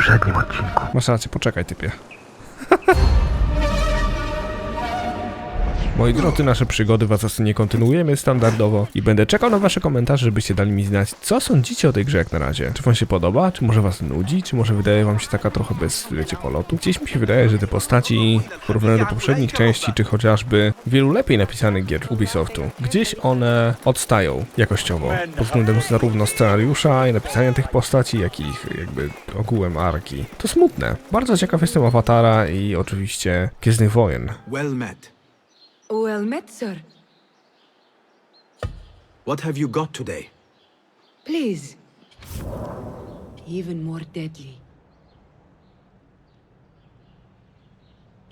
poprzednim odcinku. Masz rację, poczekaj typie. Moi drodzy, nasze przygody w Asasynie kontynuujemy standardowo i będę czekał na wasze komentarze, żebyście dali mi znać, co sądzicie o tej grze jak na razie. Czy wam się podoba, czy może was nudzi, czy może wydaje wam się taka trochę bez, wiecie, polotu. Gdzieś mi się wydaje, że te postaci w porównaniu do poprzednich części, czy chociażby wielu lepiej napisanych gier Ubisoftu, gdzieś one odstają jakościowo pod względem zarówno scenariusza i napisania tych postaci, jak i ich jakby ogółem arki. To smutne. Bardzo ciekaw jestem Awatara i oczywiście Gwiezdnych Wojen. Well met. Well met, sir. What have you got today? Please. Even more deadly.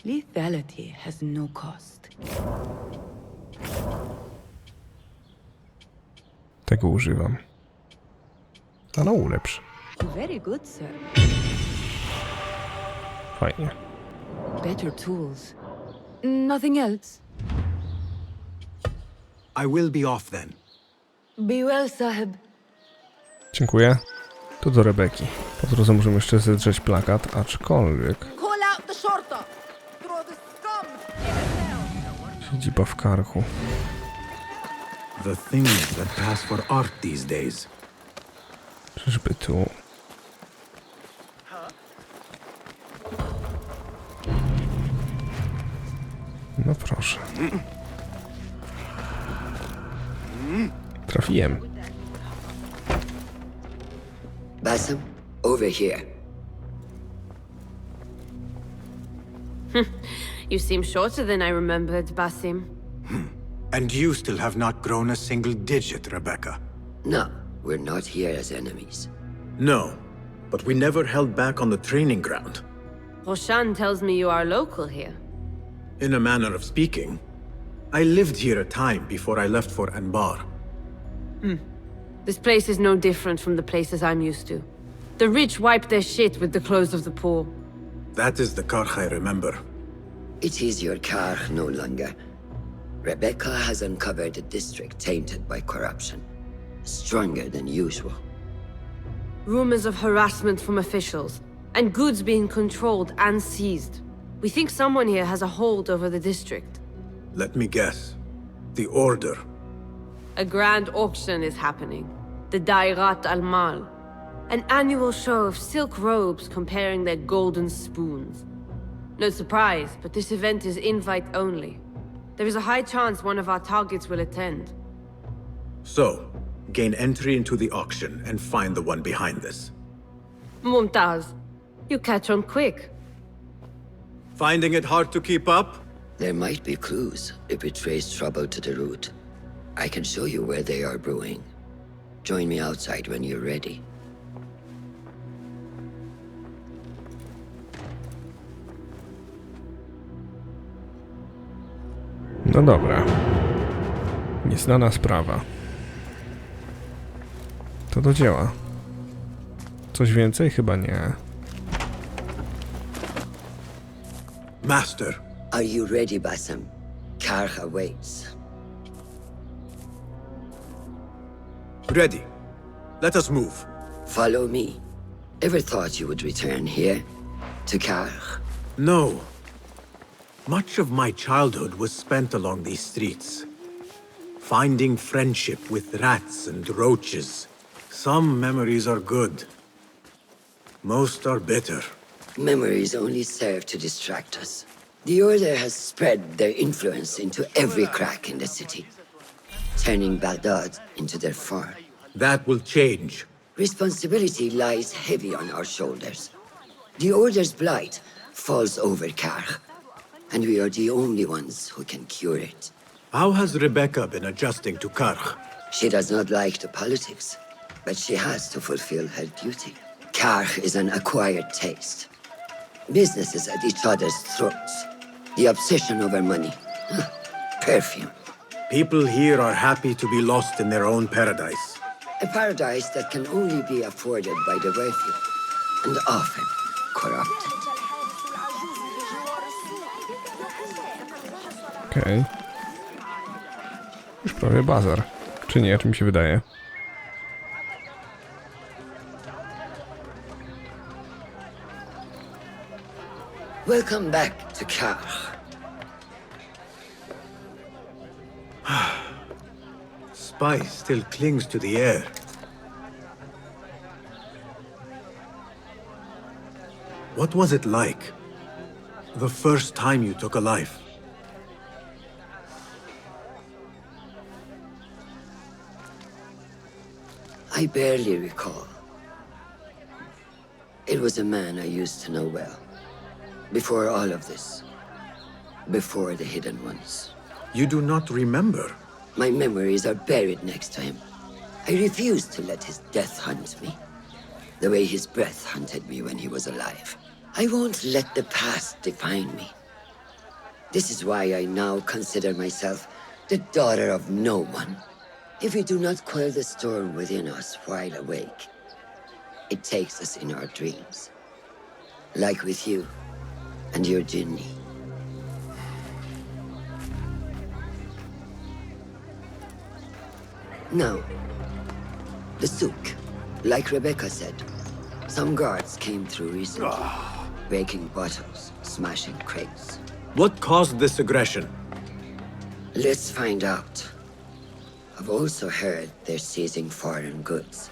Lethality has no cost. Tego używam. Ale ulepsz. Very good, sir. Fajnie. Better tools. Nothing else. I will be off then. Be well, sahib. Dziękuję. To do Rebeki. Po drodze możemy jeszcze zedrzeć plakat, aczkolwiek... Call out the shorter. Throw the scum. Siedziba w karku. The things that pass for art these days. Czyżby tu... No proszę. Trafiłem. Basim, over here. You seem shorter than I remembered, Basim. And you still have not grown a single digit, Rebecca. No, we're not here as enemies. No, but we never held back on the training ground. Roshan tells me you are local here. In a manner of speaking, I lived here a time before I left for Anbar. This place is no different from the places I'm used to. The rich wipe their shit with the clothes of the poor. That is the Karch I remember. It is your car no longer. Rebecca has uncovered a district tainted by corruption. Stronger than usual. Rumors of harassment from officials, and goods being controlled and seized. We think someone here has a hold over the district. Let me guess. The Order. A grand auction is happening. The Dairat al-Mal. An annual show of silk robes comparing their golden spoons. No surprise, but this event is invite only. There is a high chance one of our targets will attend. So, gain entry into the auction and find the one behind this. Mumtaz, you catch on quick. Finding it hard to keep up? There might be clues if we trace trouble to the root. I can show you where they are brewing. Join me outside when you're ready. No dobra. Nieznana sprawa. To do dzieła. Coś więcej? Chyba nie. Master. Are you ready, Basim? Karch awaits. Ready. Let us move. Follow me. Ever thought you would return here? To Karch? No. Much of my childhood was spent along these streets. Finding friendship with rats and roaches. Some memories are good. Most are bitter. Memories only serve to distract us. The Order has spread their influence into every crack in the city, turning Baghdad into their farm. That will change. Responsibility lies heavy on our shoulders. The Order's blight falls over Karch, and we are the only ones who can cure it. How has Rebecca been adjusting to Karch? She does not like the politics, but she has to fulfill her duty. Karch is an acquired taste. Businesses at each other's throats. The obsession over money. Perfume. People here are happy to be lost in their own paradise. A paradise that can only be afforded by the wealthy, and often corrupted. Okej. Już prawie bazar. Czy nie? Czy mi się wydaje? Welcome back to Car. Spice still clings to the air. What was it like? The first time you took a life? I barely recall. It was a man I used to know well. Before all of this. Before the Hidden Ones. You do not remember? My memories are buried next to him. I refuse to let his death hunt me. The way his breath hunted me when he was alive. I won't let the past define me. This is why I now consider myself the daughter of no one. If we do not quell the storm within us while awake, it takes us in our dreams. Like with you and your Jinni. Now, the souk, like Rebecca said, some guards came through recently, breaking bottles, smashing crates. What caused this aggression? Let's find out. I've also heard they're seizing foreign goods,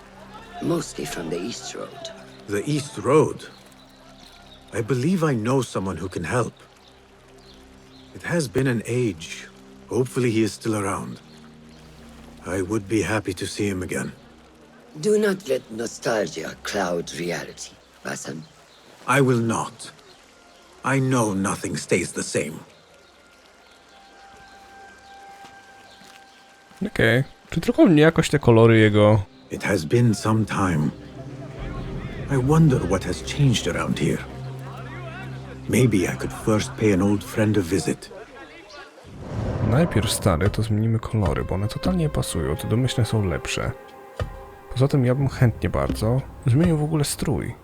mostly from the East Road. The East Road? I believe I know someone who can help. It has been an age. Hopefully he is still around. I would be happy to see him again. Do not let nostalgia cloud reality, Bassam. I will not. I know nothing stays the same. Okej. Czy tylko mnie jakoś te kolory jego... It has been some time. I wonder what has changed around here. Maybe I could first pay an old friend a visit. Najpierw stary, to zmienimy kolory, bo one totalnie pasują, te domyślne są lepsze. Poza tym ja bym chętnie bardzo zmienił w ogóle strój.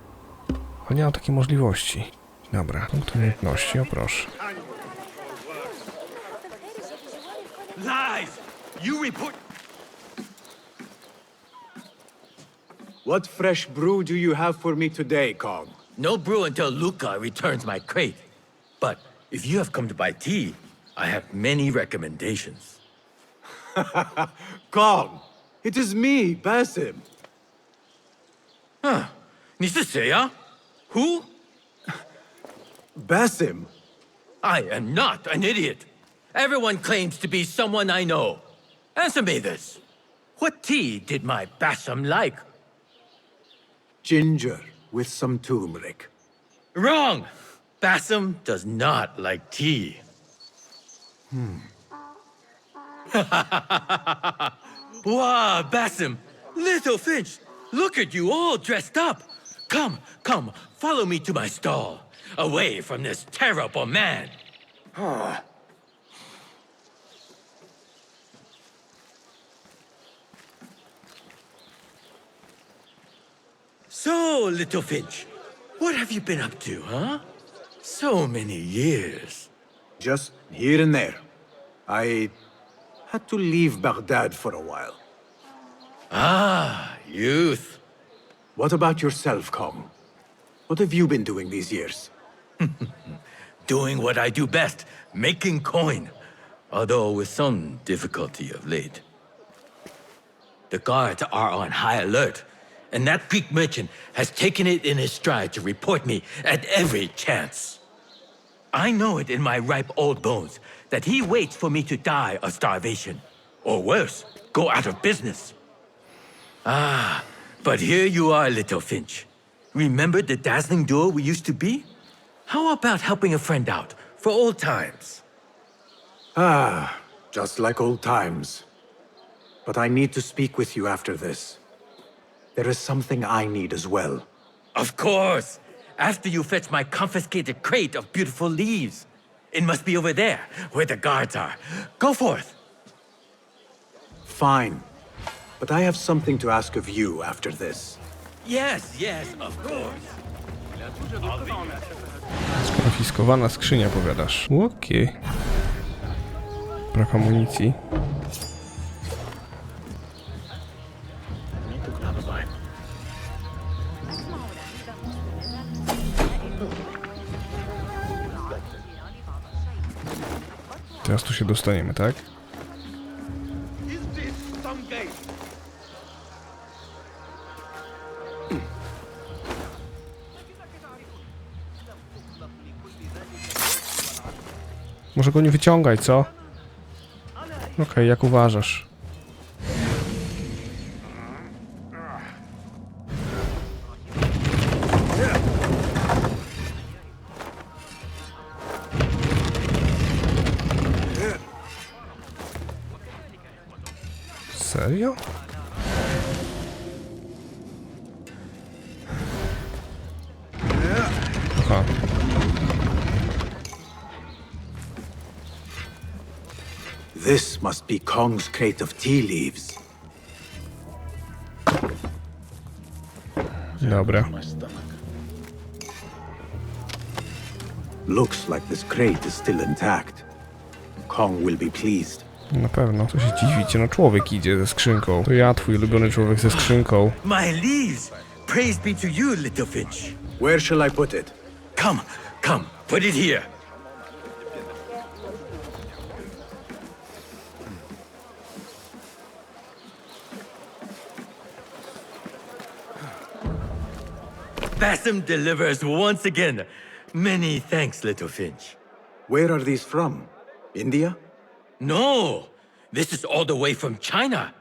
Ale nie mam takiej możliwości. Dobra, punkt umiejętności, o proszę. Lies! You report... What fresh brew do you have for me today, Kong? No brew until Luca returns my crate. But if you have come to buy tea, I have many recommendations. Kong! It is me, Basim. Huh. 你是谁啊? Who? Basim? I am not an idiot. Everyone claims to be someone I know. Answer me this. What tea did my Basim like? Ginger with some turmeric. Wrong! Basim does not like tea. Wow, Basim! Little Finch! Look at you all dressed up! Come, come, follow me to my stall. Away from this terrible man. So, Little Finch, what have you been up to, huh? So many years. Just here and there. I had to leave Baghdad for a while. Ah, youth. What about yourself, Kong? What have you been doing these years? Doing what I do best, making coin. Although with some difficulty of late. The guards are on high alert, and that Greek merchant has taken it in his stride to report me at every chance. I know it in my ripe old bones that he waits for me to die of starvation. Or worse, go out of business. Ah, but here you are, Little Finch. Remember the dazzling duo we used to be? How about helping a friend out, for old times? Ah, just like old times. But I need to speak with you after this. There is something I need as well. Of course! After you fetch my confiscated crate of beautiful leaves. It must be over there, where the guards are. Go forth! Fine. But I have something to ask of you after this. Yes, yes, of course. Skonfiskowana skrzynia, powiadasz. Okej. Brak amunicji. Teraz tu się dostaniemy, tak? Może go nie wyciągaj, co? Okej, jak uważasz. Serio? Aha. This must be Kong's crate of tea leaves. Dobra. Looks like this crate is still intact. Kong will be pleased. Na pewno. Co się dziwicie? No człowiek idzie ze skrzynką. To ja, twój ulubiony człowiek ze skrzynką. My leaves! Praise be to you, little Finch. Where shall I put it? Come, come, put it here. Bassam delivers once again. Many thanks, little Finch. Where are these from? India? No, this is all the way from China.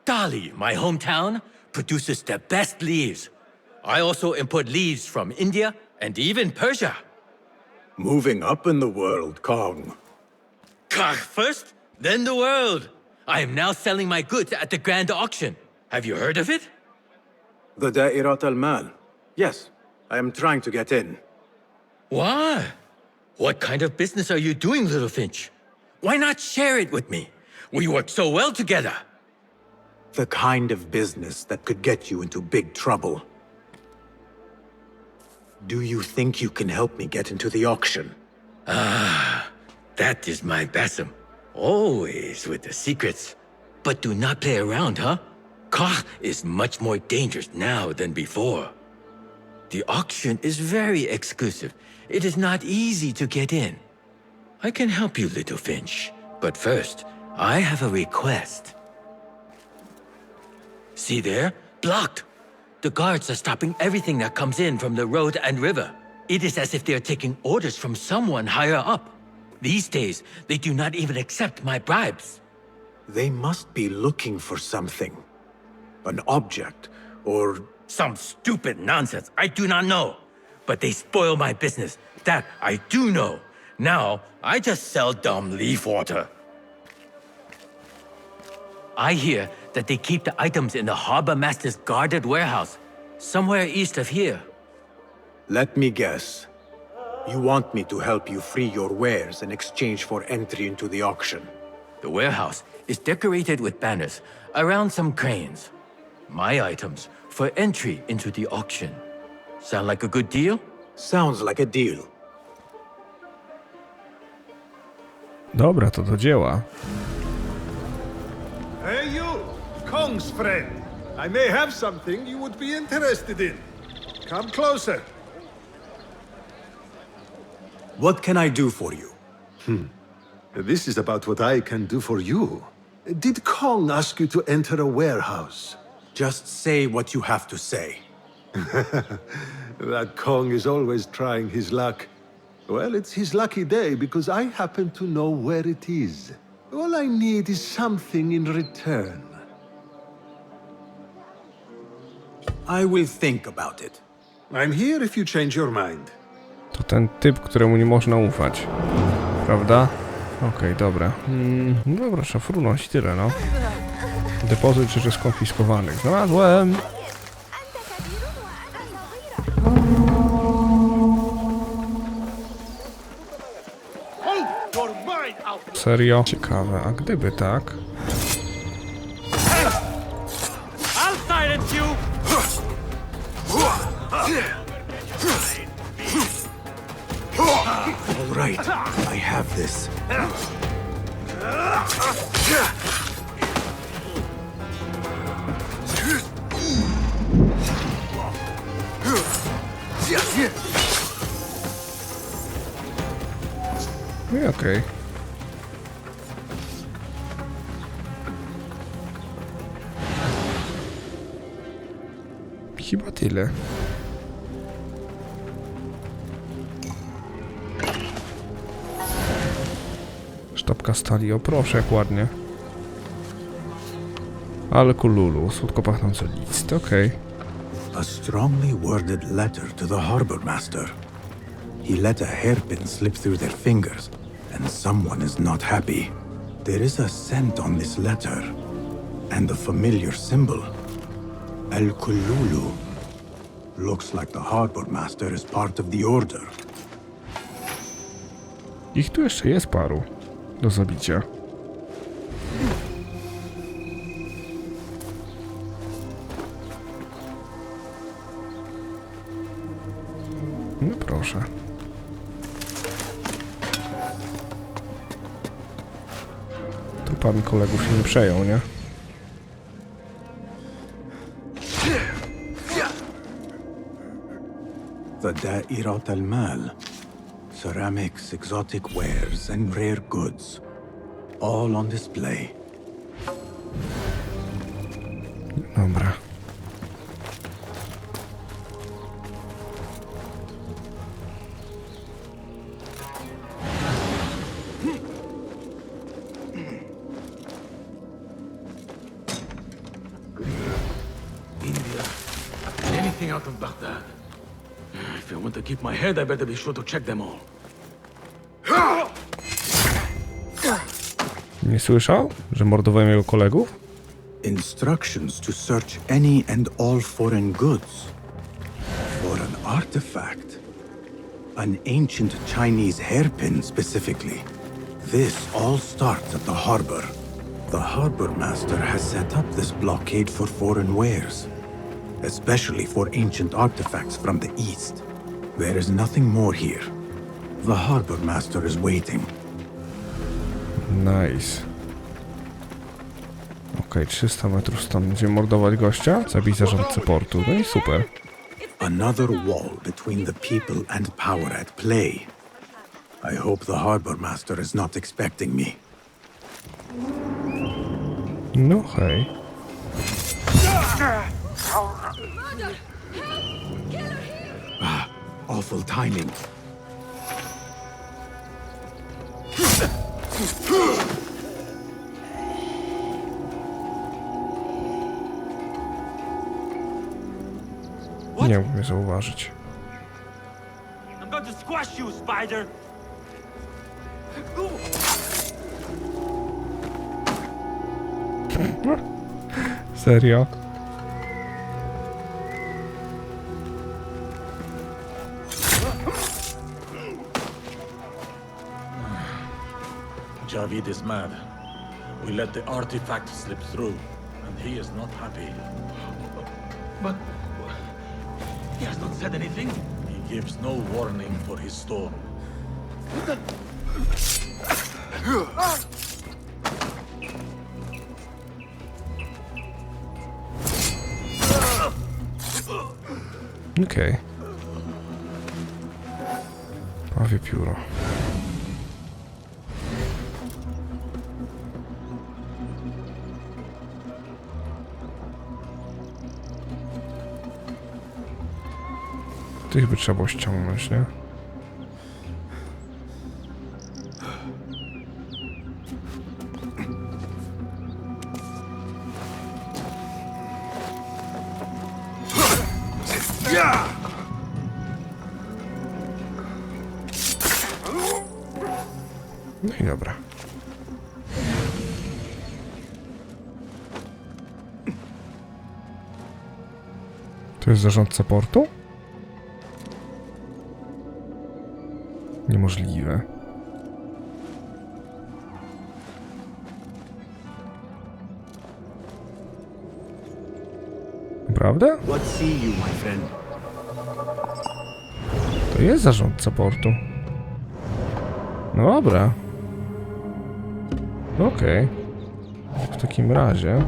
Dali, my hometown, produces the best leaves. I also import leaves from India and even Persia. Moving up in the world, Kong. Kah first, then the world. I am now selling my goods at the grand auction. Have you heard of it? The Da'irat al-Mal. Yes, I am trying to get in. Why? What kind of business are you doing, little Finch? Why not share it with me? We work so well together. The kind of business that could get you into big trouble. Do you think you can help me get into the auction? That is my Bassam. Always with the secrets. But do not play around, huh? Kah is much more dangerous now than before. The auction is very exclusive. It is not easy to get in. I can help you, little Finch. But first, I have a request. See there? Blocked. The guards are stopping everything that comes in from the road and river. It is as if they are taking orders from someone higher up. These days, they do not even accept my bribes. They must be looking for something. An object, or... Some stupid nonsense, I do not know. But they spoil my business, that I do know. Now, I just sell dumb leaf water. I hear that they keep the items in the harbor master's guarded warehouse, somewhere east of here. Let me guess. You want me to help you free your wares in exchange for entry into the auction. The warehouse is decorated with banners around some cranes. My items for entry into the auction. Sound like a good deal? Sounds like a deal. Dobra, to do dzieła. Hey you, Kong's friend. I may have something you would be interested in. Come closer. What can I do for you? This is about what I can do for you. Did Kong ask you to enter a warehouse? Just say what you have to say. That Kong is always trying his luck. Well, it's his lucky day because I happen to know where it is. All I need is something in return. I will think about it. I'm here if you change your mind. To ten typ, któremu nie można ufać. Prawda? Okej, dobra. No dobra, szafruność, tyle, no. Depozyt rzeczy skonfiskowanych. Znalazłem! Serio? Ciekawe, a gdyby tak? I'll silence you! All right, I have this. No i okej. chyba tyle. Sztabka stali, o proszę, jak ładnie. Ale kululu, słodko pachnący list, okej. A strongly worded letter to the harbor master. He let a hairpin slip through their fingers, and someone is not happy. There is a scent on this letter, and a familiar symbol. El Kululu. Looks like the harbor master is part of the order. Ich tu jeszcze jest paru do zabicia. No proszę. Trupami kolegów się nie przejął, nie? The Da'irat al-Mal. Ceramics, exotic wares, and rare goods. All on display. Dobra. India. Anything out of Baghdad. If I want to keep my head, I better be sure to check them all. Nie słyszał, że mordowałem jego kolegów? Instructions to search any and all foreign goods. For an artifact. An ancient Chinese hairpin specifically. This all starts at the harbor. The harbor master has set up this blockade for foreign wares. Especially for ancient artifacts from the east. There is nothing more here. The harbor master is waiting. Nice. Okej, 300 metrów stąd będziemy mordować gościa, zabić zarządcę portu, no i super. Another wall between the people and power at play. I hope the harbor master is not expecting me. No hej. Awful timing. Nie mógł mnie zauważyć. I'm going to squash you, spider! Serio? Javid is mad. We let the artifact slip through, and he is not happy. But he has not said anything. He gives no warning for his storm. Okej. Prawie pióro. Tych by trzeba było ściągnąć, nie? No i dobra. To jest zarządca portu? Niemożliwe. Naprawdę? What see you, my friend? To jest zarządca portu. No dobra. Okej. W takim razie...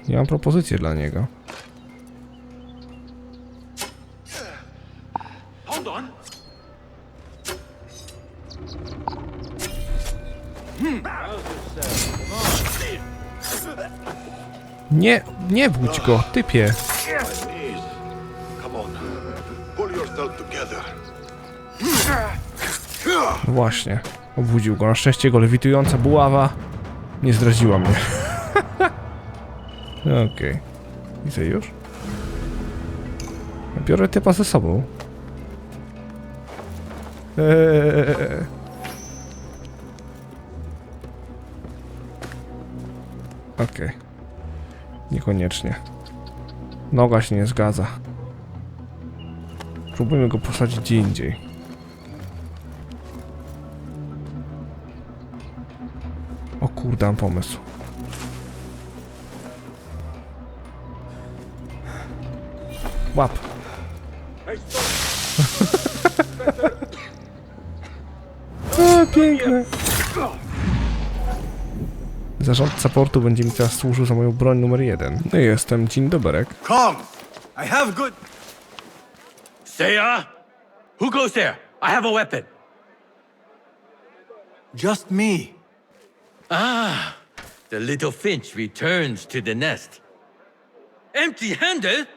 Ja mam propozycję dla niego. Hold on! Nie budź go, typie. Come on. Pull yourself together. No właśnie, obudził go. Na szczęście go lewitująca buława nie zdradziła mnie. Okej. Widzę już. Biorę typa ze sobą. Okej. Niekoniecznie. Noga się nie zgadza. Próbujmy go posadzić gdzie indziej. O kurde, mam pomysł. Łap. O, piękne. Zarządca portu będzie mi teraz służył za moją broń numer 1. No i jestem. Dzień doberek. Come! I have good... Seria? Who goes there? I have a weapon. Just me. Ah, the little finch returns to the nest. Empty-handed?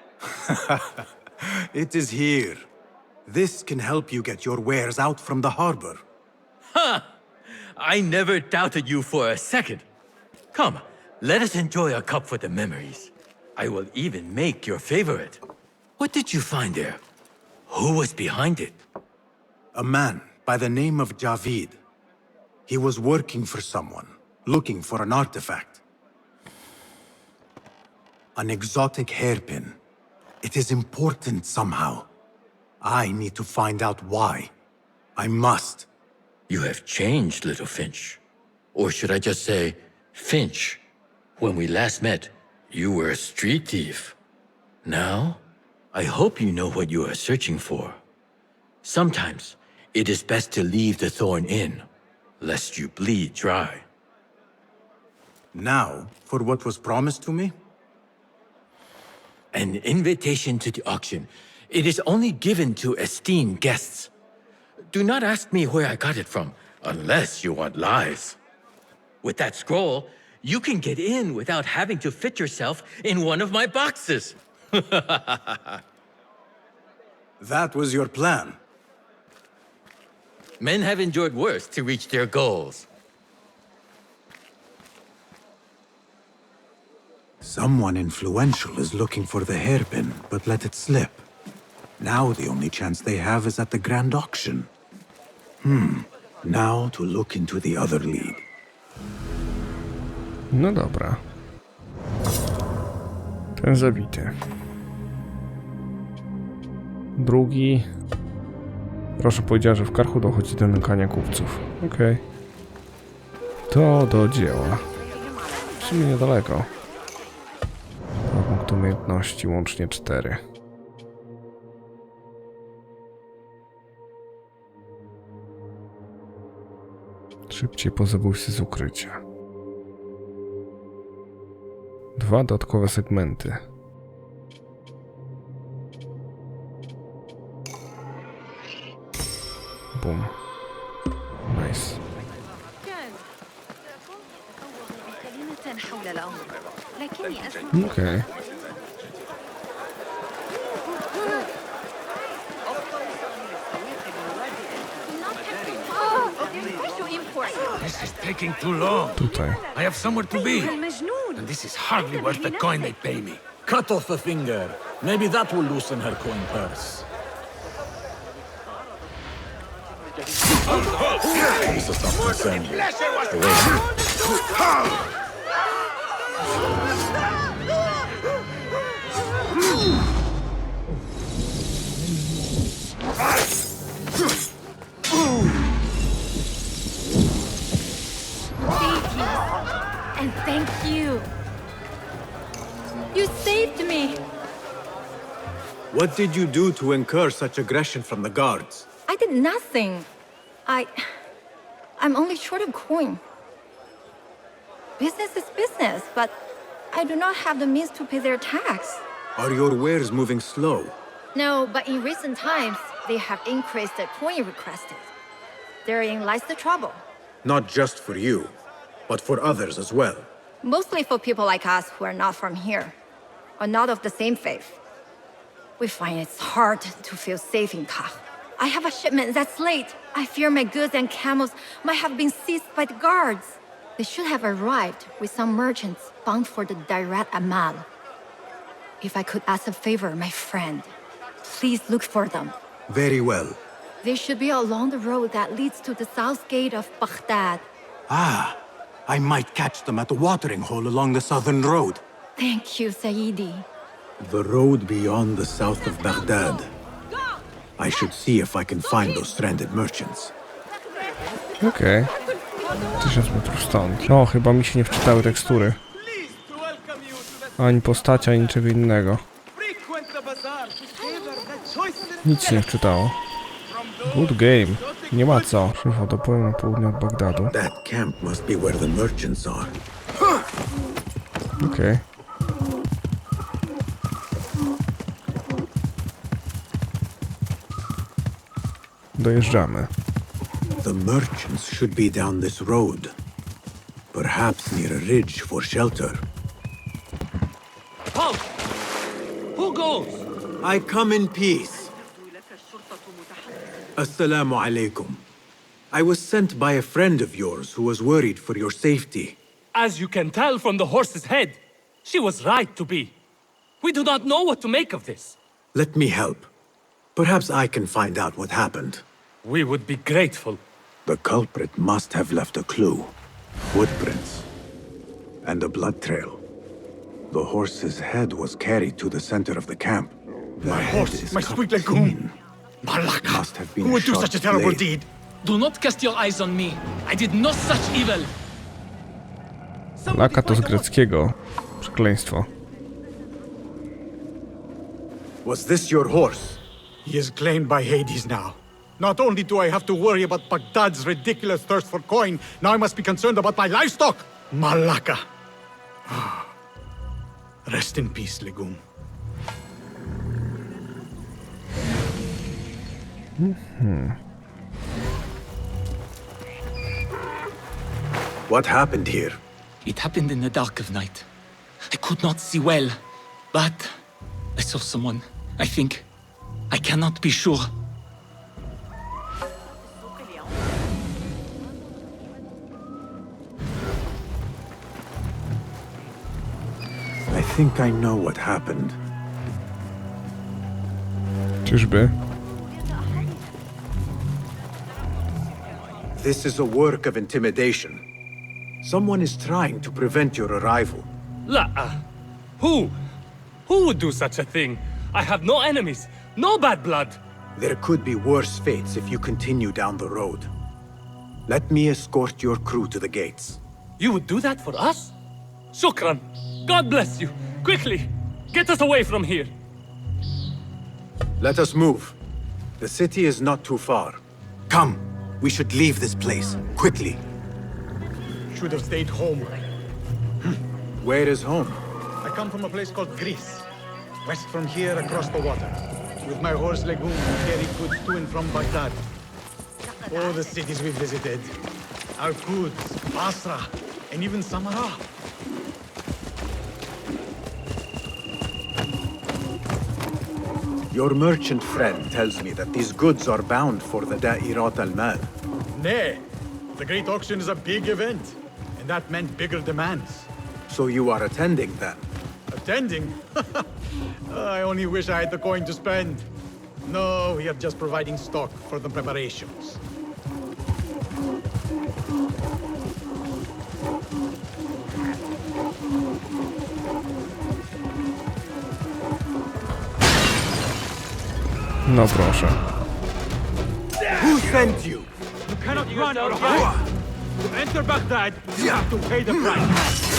It is here. This can help you get your wares out from the harbor. I never doubted you for a second. Come, let us enjoy a cup for the memories. I will even make your favorite. What did you find there? Who was behind it? A man by the name of Javid. He was working for someone, looking for an artifact. An exotic hairpin. It is important somehow. I need to find out why. I must. You have changed, little Finch. Or should I just say, Finch. When we last met, you were a street thief. Now, I hope you know what you are searching for. Sometimes, it is best to leave the thorn in, lest you bleed dry. Now, for what was promised to me? An invitation to the auction. It is only given to esteemed guests. Do not ask me where I got it from, unless you want lies. With that scroll, you can get in without having to fit yourself in one of my boxes. That was your plan. Men have endured worse to reach their goals. Someone influential is looking for the hairpin, but let it slip. Now the only chance they have is at the grand auction. Now to look into the other lead. No dobra. Ten zabity. Drugi. Proszę powiedziała, że w karchu dochodzi do nękania kupców. Okej. To do dzieła. W sumie niedaleko. Dwa punkty umiejętności, łącznie 4. Szybciej po zabójstwie z ukrycia. 2 dodatkowe segmenty. Bum. Nice. Okej. This is taking too long. Tutaj. I have somewhere to be. And this is hardly worth the coin they pay me. Cut off a finger. Maybe that will loosen her coin purse. This is not concerned. And thank you. You saved me. What did you do to incur such aggression from the guards? I did nothing. I'm only short of coin. Business is business, but I do not have the means to pay their tax. Are your wares moving slow? No, but in recent times, they have increased the coin requested. Therein lies the trouble. Not just for you, but for others as well. Mostly for people like us who are not from here, or not of the same faith. We find it's hard to feel safe in Kah. I have a shipment that's late. I fear my goods and camels might have been seized by the guards. They should have arrived with some merchants bound for the Dairat Amal. If I could ask a favor, my friend, please look for them. Very well. They should be along the road that leads to the south gate of Baghdad. Ah, I might catch them at the watering hole along the southern road. Thank you, Saidi. The road beyond the south of Baghdad. I should see if I can find those stranded merchants. Okej. 1000 metrów stąd. O, chyba mi się nie wczytały tekstury. Ani postaci, ani niczego innego. Nic się nie wczytało. Good game. Nie ma co. Prawdopodobnie na południe od Bagdadu. That camp must be where the merchants are. Okej. Dojeżdżamy. The merchants should be down this road. Perhaps near a ridge for shelter. Halt! Who goes? I come in peace. Assalamu alaikum. I was sent by a friend of yours who was worried for your safety. As you can tell from the horse's head, she was right to be. We do not know what to make of this. Let me help. Perhaps I can find out what happened. We would be grateful. The culprit must have left a clue. Footprints. And a blood trail. The horse's head was carried to the center of the camp. My horse, my sweet legume. Malaka! Must have been Who would do shot such a terrible late. deed? Do not cast your eyes on me. I did no such evil. Laka to z greckiego. Przekleństwo. Was this your horse? He is claimed by Hades now. Not only do I have to worry about Baghdad's ridiculous thirst for coin, now I must be concerned about my livestock! Malaka! Rest in peace, legume. What happened here? It happened in the dark of night. I could not see well, but I saw someone. I think. I cannot be sure. I think I know what happened. Czyżby? This is a work of intimidation. Someone is trying to prevent your arrival. Who? Who would do such a thing? I have no enemies, no bad blood. There could be worse fates if you continue down the road. Let me escort your crew to the gates. You would do that for us? Shukran. God bless you. Quickly, get us away from here. Let us move. The city is not too far. Come, we should leave this place, quickly. Should have stayed home. Where is home? I come from a place called Greece. West from here, across the water. With my horse Legume, we carry goods to and from Baghdad. All the cities we visited. Al-Quds, Basra, and even Samarra. Your merchant friend tells me that these goods are bound for the Da'irat al-Mal. Nay, the Great Auction is a big event, and that meant bigger demands. So you are attending then? Attending? I only wish I had the coin to spend. No, we are just providing stock for the preparations. No proszę. Who sent you? You cannot run or hide. To enter Baghdad, you have to pay the price.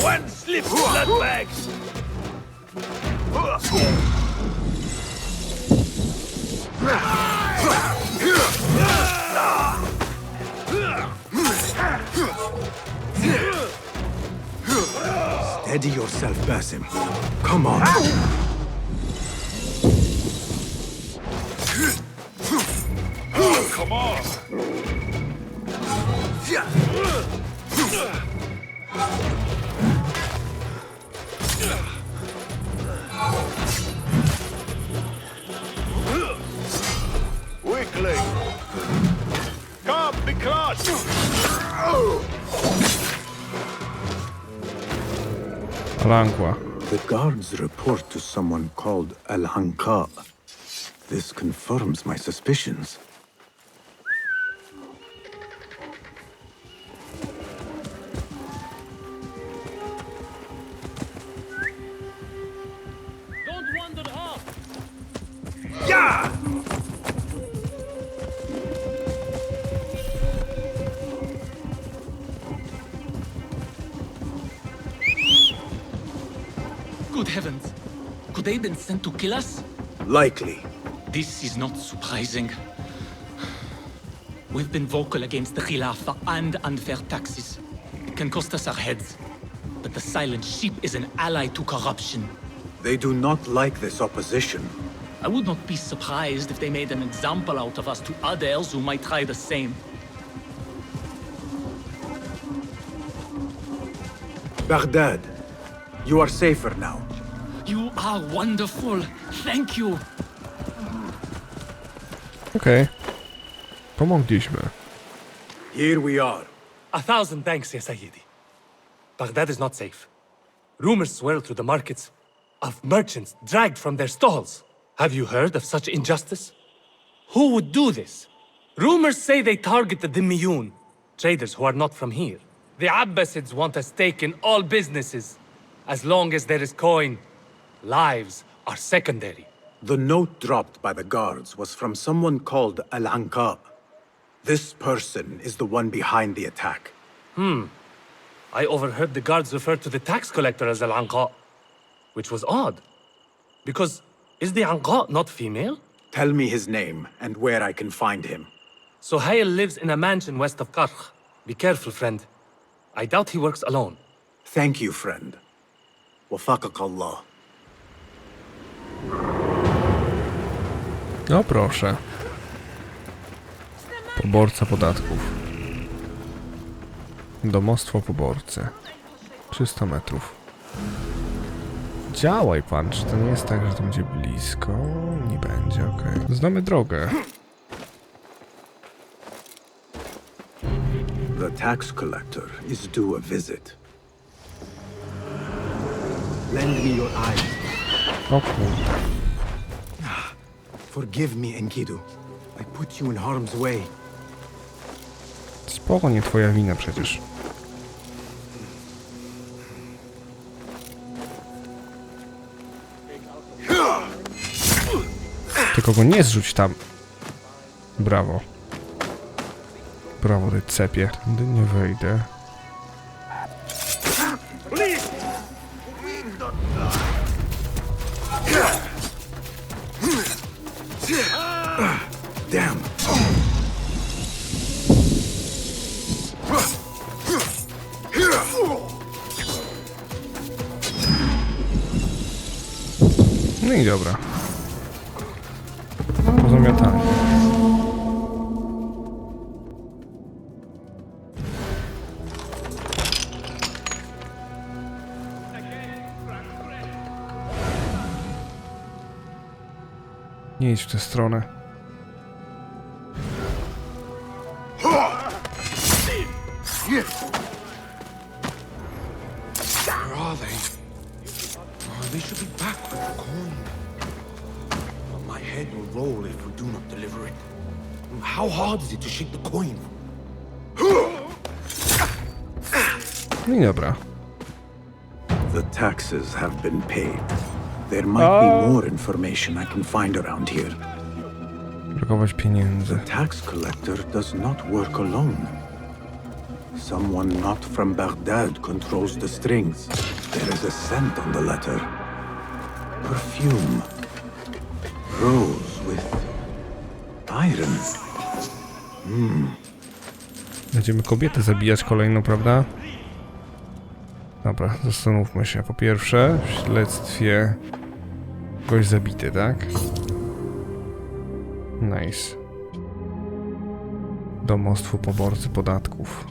One slip, blood bags. Steady yourself, Basim. Come on. Come on! Quickly! Come, be clutch! Lankła. The guards report to someone called Al-Hanqa. This confirms my suspicions. Don't wander off! Yeah! Good heavens! Could they have been sent to kill us? Likely. This is not surprising. We've been vocal against the Khilafah and unfair taxes. It can cost us our heads. But the silent sheep is an ally to corruption. They do not like this opposition. I would not be surprised if they made an example out of us to others who might try the same. Baghdad, you are safer now. You are wonderful. Thank you. Okej. Pomogliśmy. Here we are. 1,000 thanks, ya Sayyidi. Baghdad is not safe. Rumors swirl through the markets of merchants dragged from their stalls. Have you heard of such injustice? Who would do this? Rumors say they target the Dhimmiyun, traders who are not from here. The Abbasids want a stake in all businesses. As long as there is coin, lives are secondary. The note dropped by the guards was from someone called Al-Hanqa. This person is the one behind the attack. I overheard the guards refer to the tax collector as Al-Anqa, which was odd. Because is the Anqa not female? Tell me his name and where I can find him. Suhail lives in a mansion west of Karkh. Be careful, friend. I doubt he works alone. Thank you, friend. Wafaqak Allah. No proszę. Poborca podatków. Domostwo poborcy. 300 metrów. Działaj pan, czy to nie jest tak, że to będzie blisko? Nie będzie, okej. Znamy drogę. The tax collector is due a visit. Lend me your eyes. O kurde. Forgive me, Enkidu. I put you in harm's way. Spoko, nie twoja wina przecież. Tylko go nie zrzuć tam. Brawo. Brawo, ty cepie. Tędy nie wejdę. Damn. No i dobra. Pozamiatanie. Nie idź w tę stronę. Where are they? Oh, they should be back with the coin. But my head will roll if we do not deliver it. How hard is it to shake the coin? No i dobra. The taxes have been paid. There might be more information I can find around here. Brakować pieniędzy. The tax collector does not work alone. Someone not from Baghdad controls the strings. There is a scent on the letter. Perfume. Rose with iron. Będziemy kobietę zabijać kolejną, prawda? Dobra, zastanówmy się. Po pierwsze, w śledztwie gość zabity, tak? Nice. Domostwo poborcy podatków.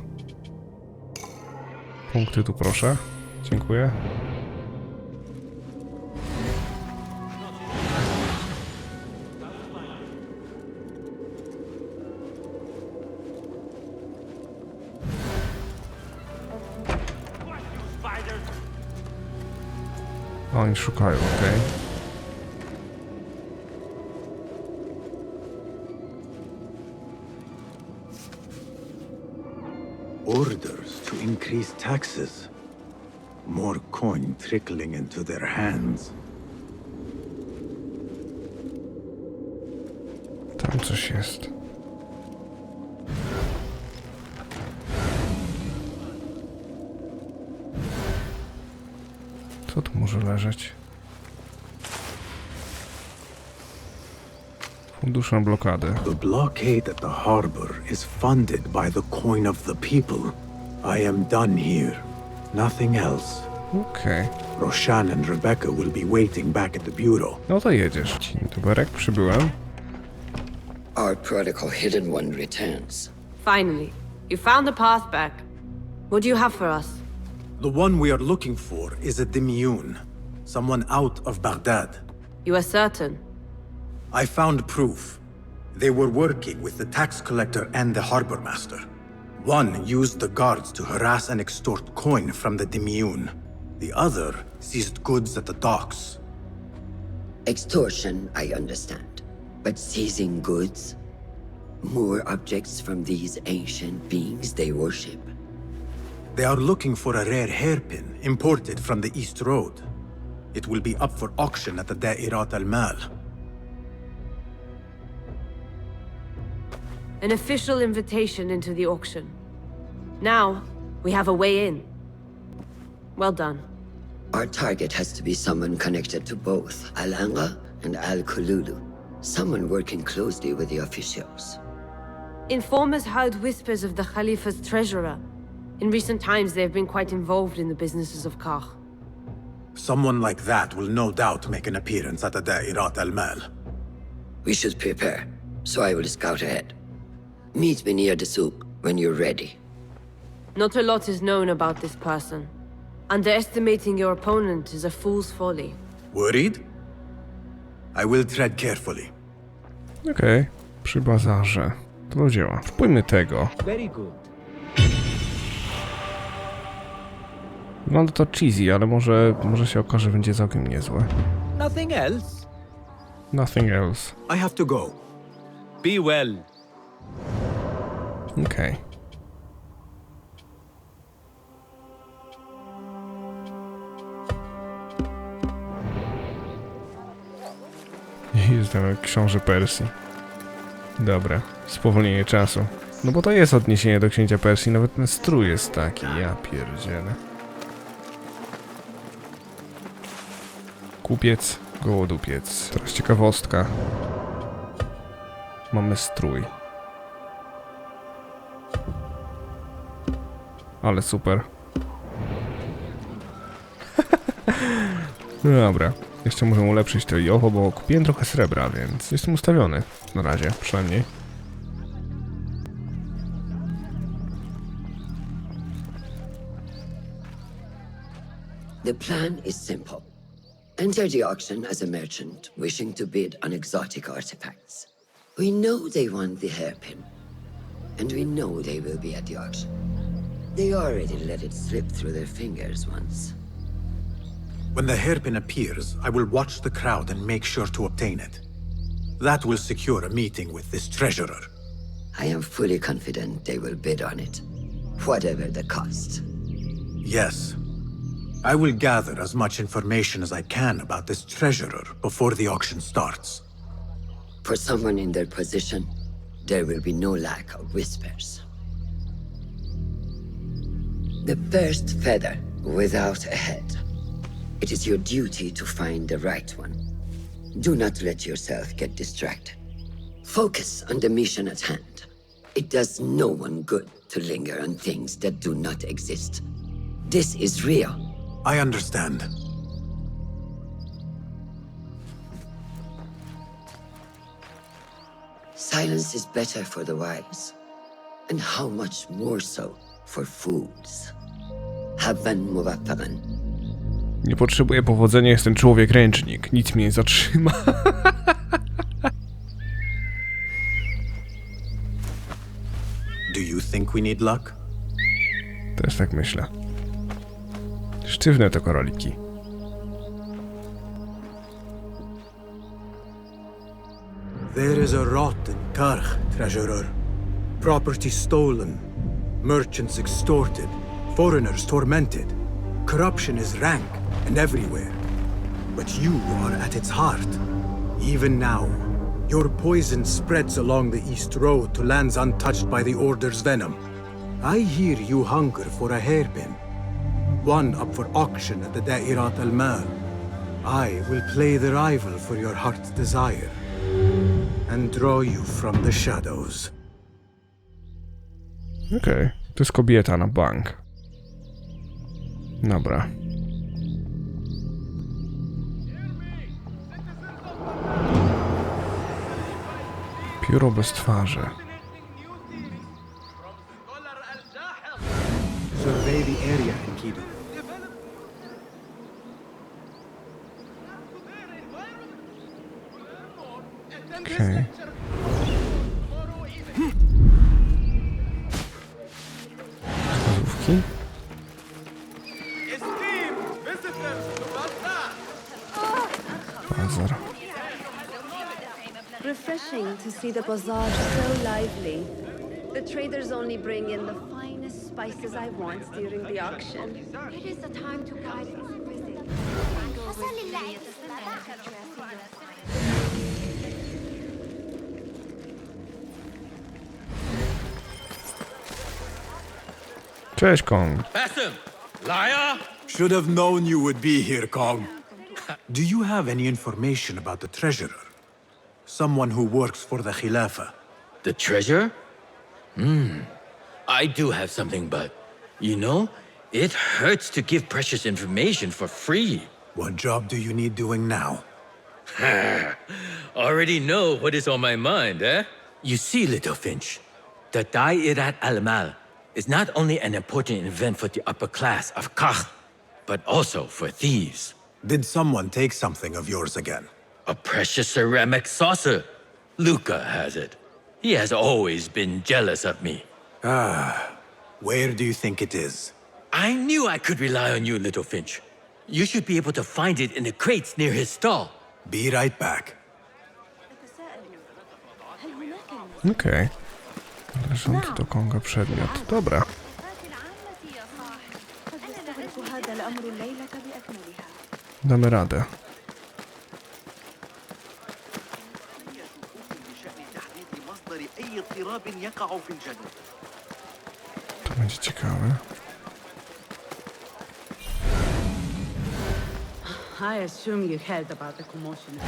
Punkty tu proszę. Dziękuję. Oni szukają, okej. Orders to increase taxes. More coin trickling into their hands. Tam coś jest. Co tu może leżeć? Fundusz na blokadę. The blockade at the harbor is funded by the coin of the people. I am done here. Nothing else. Okej. Roshan and Rebecca will be waiting back at the bureau. No to jedziesz. Dzień dobry, przybyłem. Our protocol hidden one returns. Finally, you found the path back. What do you have for us? The one we are looking for is a Dimyun, someone out of Baghdad. You are certain? I found proof. They were working with the tax collector and the harbor master. One used the guards to harass and extort coin from the Dimyun. The other seized goods at the docks. Extortion, I understand. But seizing goods? More objects from these ancient beings they worship? They are looking for a rare hairpin imported from the East Road. It will be up for auction at the Da'irat al-Mal. An official invitation into the auction. Now, we have a way in. Well done. Our target has to be someone connected to both Al-Anga and Al-Kululu. Someone working closely with the officials. Informers heard whispers of the Khalifa's treasurer. In recent times, they have been quite involved in the businesses of Kah. Someone like that will no doubt make an appearance at the Da'irat al-Mal. We should prepare, so I will scout ahead. Meet me near the souk when you're ready. Not a lot is known about this person. Underestimating your opponent is a fool's folly. Worried? I will tread carefully. Okej, przy bazarze. To do dzieła. Spójmy tego. Very good. Wygląda to cheesy, ale może się okaże, że będzie całkiem niezłe. Nothing else? Nothing else. I have to go. Be well. Okej. Jestem jak książę Persji. Dobra, spowolnienie czasu. No bo to jest odniesienie do księcia Persji, nawet ten strój jest taki, ja pierdzielę. Kupiec, gołodupiec. Teraz ciekawostka. Mamy strój. Ale super. No dobra. Jeszcze muszę ulepszyć to i owo, bo kupiłem trochę srebra, więc jestem ustawiony. Na razie, przynajmniej. The plan is simple. Enter the auction as a merchant wishing to bid on exotic artifacts. We know they want the hairpin, and we know they will be at the auction. They already let it slip through their fingers once. When the hairpin appears, I will watch the crowd and make sure to obtain it. That will secure a meeting with this treasurer. I am fully confident they will bid on it, whatever the cost. Yes. I will gather as much information as I can about this treasurer before the auction starts. For someone in their position, there will be no lack of whispers. The first feather without a head. It is your duty to find the right one. Do not let yourself get distracted. Focus on the mission at hand. It does no one good to linger on things that do not exist. This is real. I understand. Silence is better for the wise, and how much more so for fools. Habban muwaffaqan. Nie potrzebuję powodzenia, jestem człowiek ręcznik. Nic mnie nie zatrzyma. Do you think we need luck? Też tak myślę. Sztywne to koroliki. There is a rot in Karch, treasurer. Property stolen, merchants extorted, foreigners tormented. Corruption is rank and everywhere. But you are at its heart. Even now, your poison spreads along the East Road to lands untouched by the Order's venom. I hear you hunger for a hairpin. One up for auction at the Da'irat al-Mal. I will play the rival for your heart's desire and draw you from the shadows. Okej, to jest kobieta na bank. Dobra. Pióro bez twarzy. Survey the area, Enkidu. Okej. Wskazówki. Bazar. Refreshing to see the bazaar so lively. The traders only bring in the finest spices I want during the auction. It is the time to guide us visit. Cześć, Kong. Pass him! Liar! Should have known you would be here, Kong. Do you have any information about the treasurer? Someone who works for the Khilafah. The treasure? I do have something, but, you know, it hurts to give precious information for free. What job do you need doing now? Already know what is on my mind, eh? You see, little Finch, the Da'irat al-Mal is not only an important event for the upper class of Kach, but also for thieves. Did someone take something of yours again? A precious ceramic saucer. Luca has it. He has always been jealous of me. Where do you think it is? I knew I could rely on you, little Finch. You should be able to find it in the crates near his stall. Be right back. Okej. Należący do Konga przedmiot. Dobra. Damy radę. To będzie ciekawe. I assume you heard about the commotion.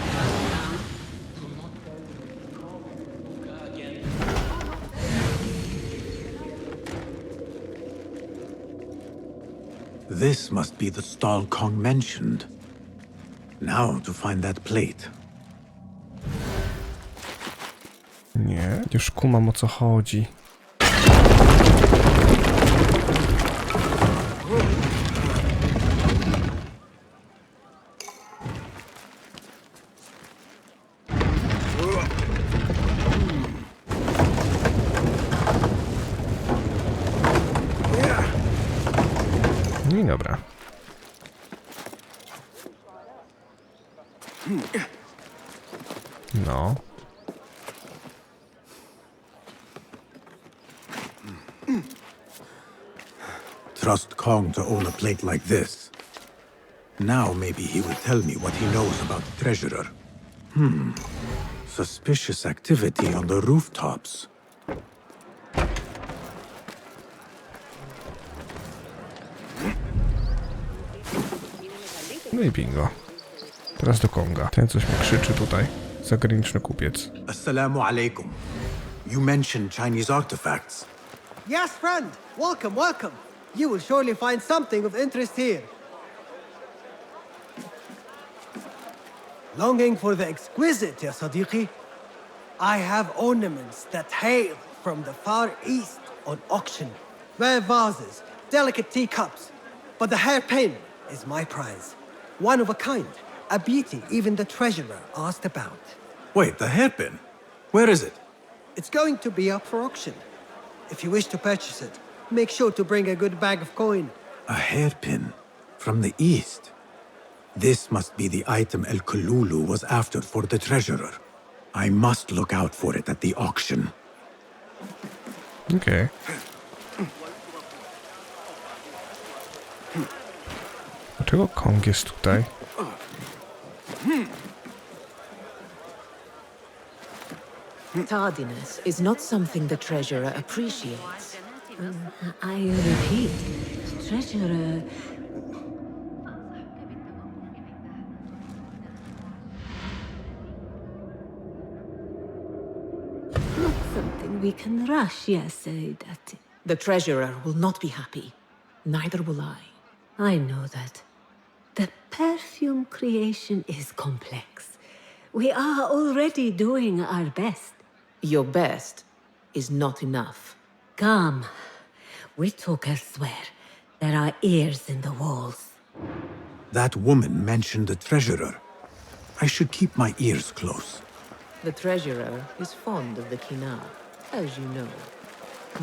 This must be the stall Kong mentioned. Now to find that plate. Nie, już kumam, o co chodzi. No i dobra. No. Trust Kong to own a plate like this. Now maybe he will tell me what he knows about the treasurer. Suspicious activity on the rooftops. No i bingo. Teraz do Konga. Ten coś mi krzyczy tutaj. Zagraniczny kupiec. Assalamu alaikum. You mentioned Chinese artifacts. Yes, friend. Welcome, welcome. You will surely find something of interest here. Longing for the exquisite, ya Sadiqi? I have ornaments that hail from the Far East on auction. Rare vases, delicate teacups. But the hairpin is my prize. One of a kind. A beauty even the treasurer asked about. Wait, the hairpin? Where is it? It's going to be up for auction. If you wish to purchase it, make sure to bring a good bag of coin. A hairpin from the east. This must be the item El Kululu was after for the treasurer. I must look out for it at the auction. Okej. Dlaczego Kong jest tutaj? Tardiness is not something the treasurer appreciates. I repeat, treasurer. Not something we can rush, yes, Saidati. The treasurer will not be happy. Neither will I. I know that. The perfume creation is complex. We are already doing our best. Your best is not enough. Come. We talk elsewhere. There are ears in the walls. That woman mentioned the treasurer. I should keep my ears close. The treasurer is fond of the kina, as you know.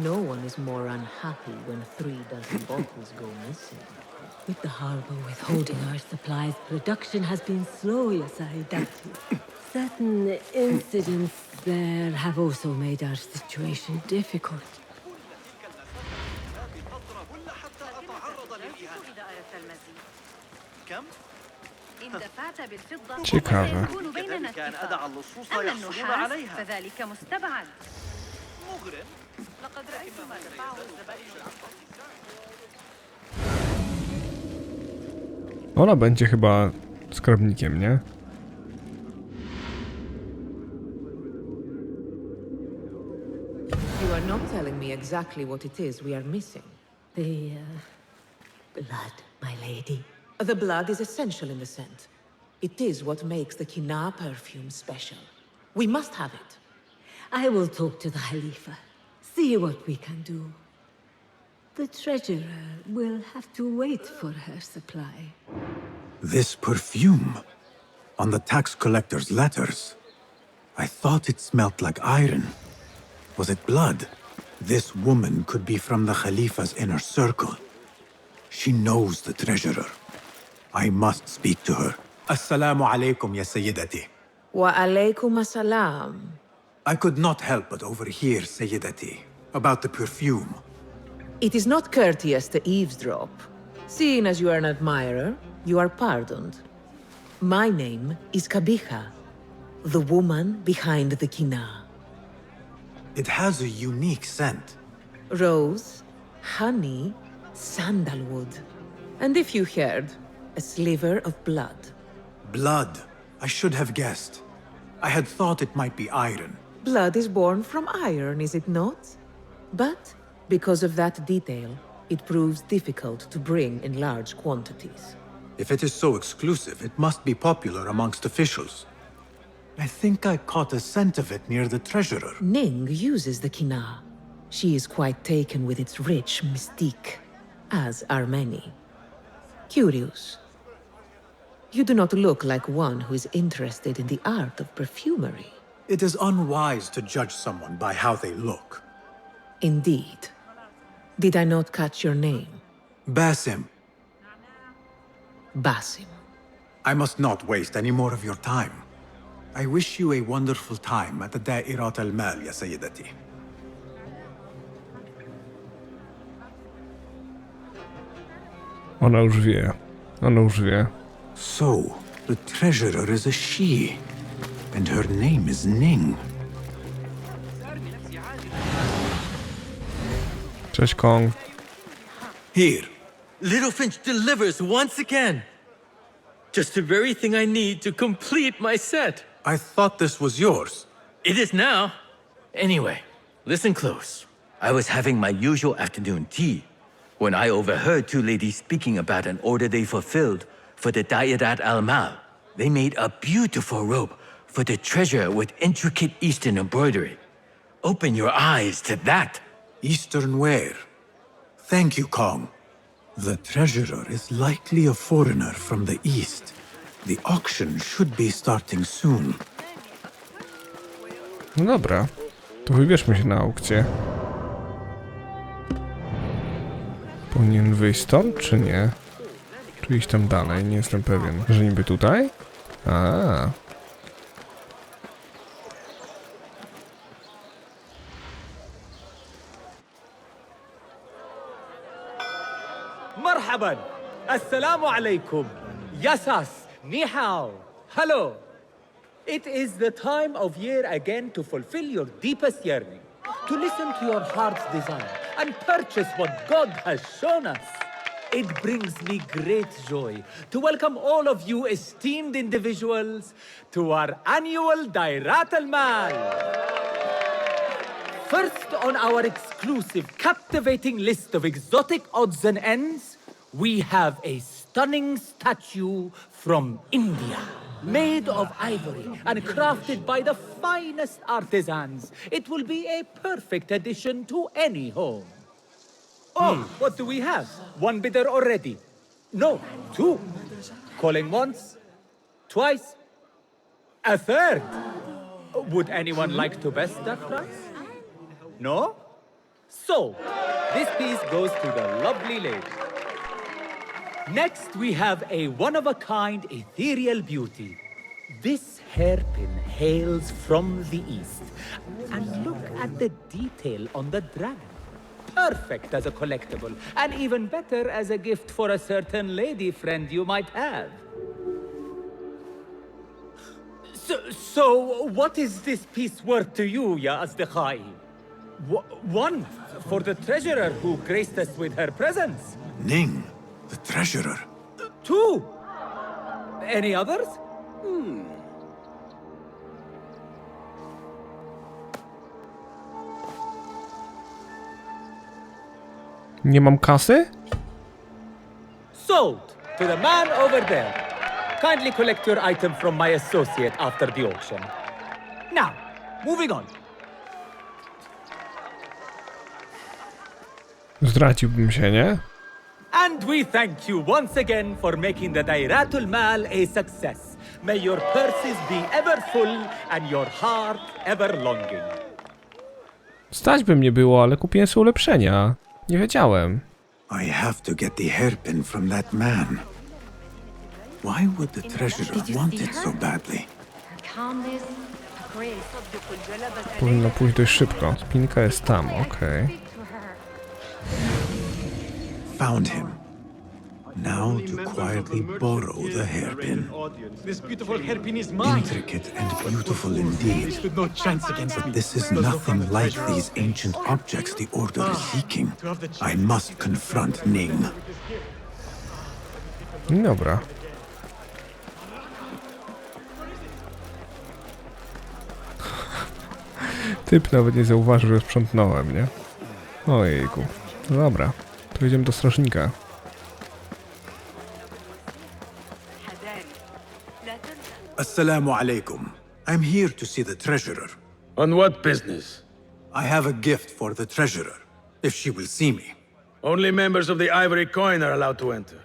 No one is more unhappy when 3 dozen bottles go missing. With the harbor withholding our supplies, production has been slow, Saidati. Certain incidents there have also made our situation difficult. Ciekawe. Ona będzie chyba skarbnikiem, nie? You are not telling me exactly what it is we are missing. The blood, my lady. The blood is essential in the scent. It is what makes the kina perfume special. We must have it. I will talk to the Khalifa. See what we can do. The treasurer will have to wait for her supply. This perfume. On the tax collector's letters. I thought it smelt like iron. Was it blood? This woman could be from the Khalifa's inner circle. She knows the treasurer. I must speak to her. Assalamu alaikum, ya Sayyidati. Wa alaykum assalam. I could not help but overhear, Sayyidati, about the perfume. It is not courteous to eavesdrop. Seeing as you are an admirer, you are pardoned. My name is Kabiha, the woman behind the kina. It has a unique scent. Rose, honey, sandalwood. And if you heard, a sliver of blood. Blood. I should have guessed. I had thought it might be iron. Blood is born from iron, is it not? But because of that detail, it proves difficult to bring in large quantities. If it is so exclusive, it must be popular amongst officials. I think I caught a scent of it near the treasurer. Ning uses the kina. She is quite taken with its rich mystique, as are many. Curious. You do not look like one who is interested in the art of perfumery. It is unwise to judge someone by how they look. Indeed. Did I not catch your name? Basim. Basim. I must not waste any more of your time. I wish you a wonderful time at the Da'irat al-Mal, ya Sayyidati. Ona już wie. Ona już wie. So, the treasurer is a she, and her name is Ning. Cześć, Kong. Here, Littlefinch delivers once again. Just the very thing I need to complete my set. I thought this was yours. It is now. Anyway, listen close. I was having my usual afternoon tea when I overheard 2 ladies speaking about an order they fulfilled for the Da'irat al-Mal. They made a beautiful robe for the treasure with intricate Eastern embroidery. Open your eyes to that. Eastern ware. Thank you, Kong. The treasurer is likely a foreigner from the east. The auction should be starting soon. No dobra, to wybierzmy się na aukcję. Powinien wyjść stąd, czy nie? Czy iść tam dalej? Nie jestem pewien. Że niby tutaj? A. مرحبا السلام عليكم ياساس ni hao hello. It is the time of year again to fulfill your deepest yearning, to listen to your heart's desire and purchase what God has shown us. It brings me great joy to welcome all of you esteemed individuals to our annual Dairat al-Mal. First on our exclusive, captivating list of exotic odds and ends, we have a stunning statue from India. Made of ivory and crafted by the finest artisans, it will be a perfect addition to any home. Oh, what do we have? One bidder already. No, two. Calling once, twice, a third. Would anyone like to best that price? No? So, this piece goes to the lovely lady. Next, we have a one-of-a-kind ethereal beauty. This hairpin hails from the east. And look at the detail on the dragon. Perfect as a collectible, and even better as a gift for a certain lady friend you might have. So what is this piece worth to you, Ya Asdiqai? One, for the treasurer who graced us with her presence. Ning, the treasurer. Two. Any others? Nie mam kasy? Sold to the man over there. Kindly collect your item from my associate after the auction. Now, moving on. Zdradziłbym się, nie? And we thank you once again for making the Dairatul Mal a success. May your purses be ever full and your heart ever longing. Stać by mnie było, ale kupiłem sobie ulepszenia. Nie wiedziałem. I have to get the hairpin from that man. Why would the treasurer want it so badly? Calmness, grace. Powinno pójść dość szybko. Spinka jest tam, okej. Found him. Now to quietly borrow the hairpin. This beautiful hairpin is mine. Intricate and beautiful indeed. Stood no chance against me. But this is nothing like these ancient objects the Order is seeking. I must confront Ning. Dobra. Typ nawet nie zauważył, że sprzątnąłem, nie? Ojejku. No dobra, to idziemy do strażnika. Assalamu alaikum. I'm here to see the treasurer. On what business? I have a gift for the treasurer, if she will see me. Only members of the Ivory Coin are allowed to enter.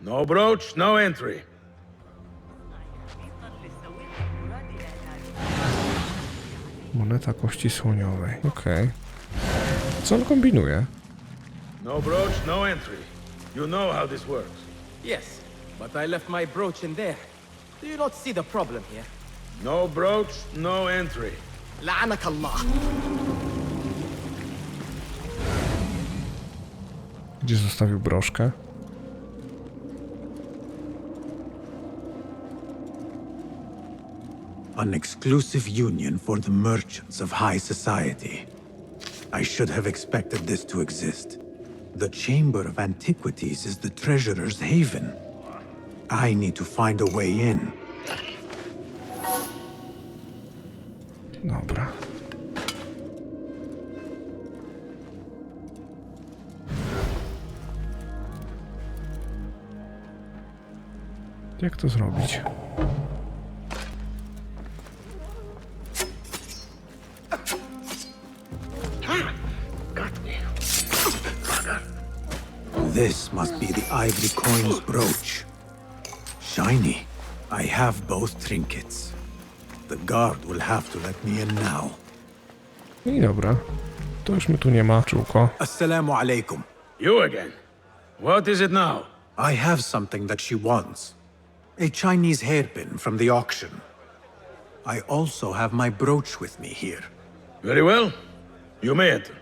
No brooch, no entry. Moneta kości słoniowej. Okej. Co on kombinuje? No brooch, no entry. You know how this works. Yes, but I left my brooch in there. Do you not see the problem here? No brooch, no entry. لعنك الله. Gdzie zostawił broszkę? An exclusive union for the merchants of high society. I should have expected this to exist. The Chamber of Antiquities is the treasurer's haven. I need to find a way in. Dobra. Jak to zrobić? This must be the ivory coin's brooch. Shiny. I have both trinkets. The guard will have to let me in now. I dobra. To już mnie tu nie ma, czółko. Assalamu alaikum. You again? What is it now? I have something that she wants. A Chinese hairpin from the auction. I also have my brooch with me here. Very well. You may enter.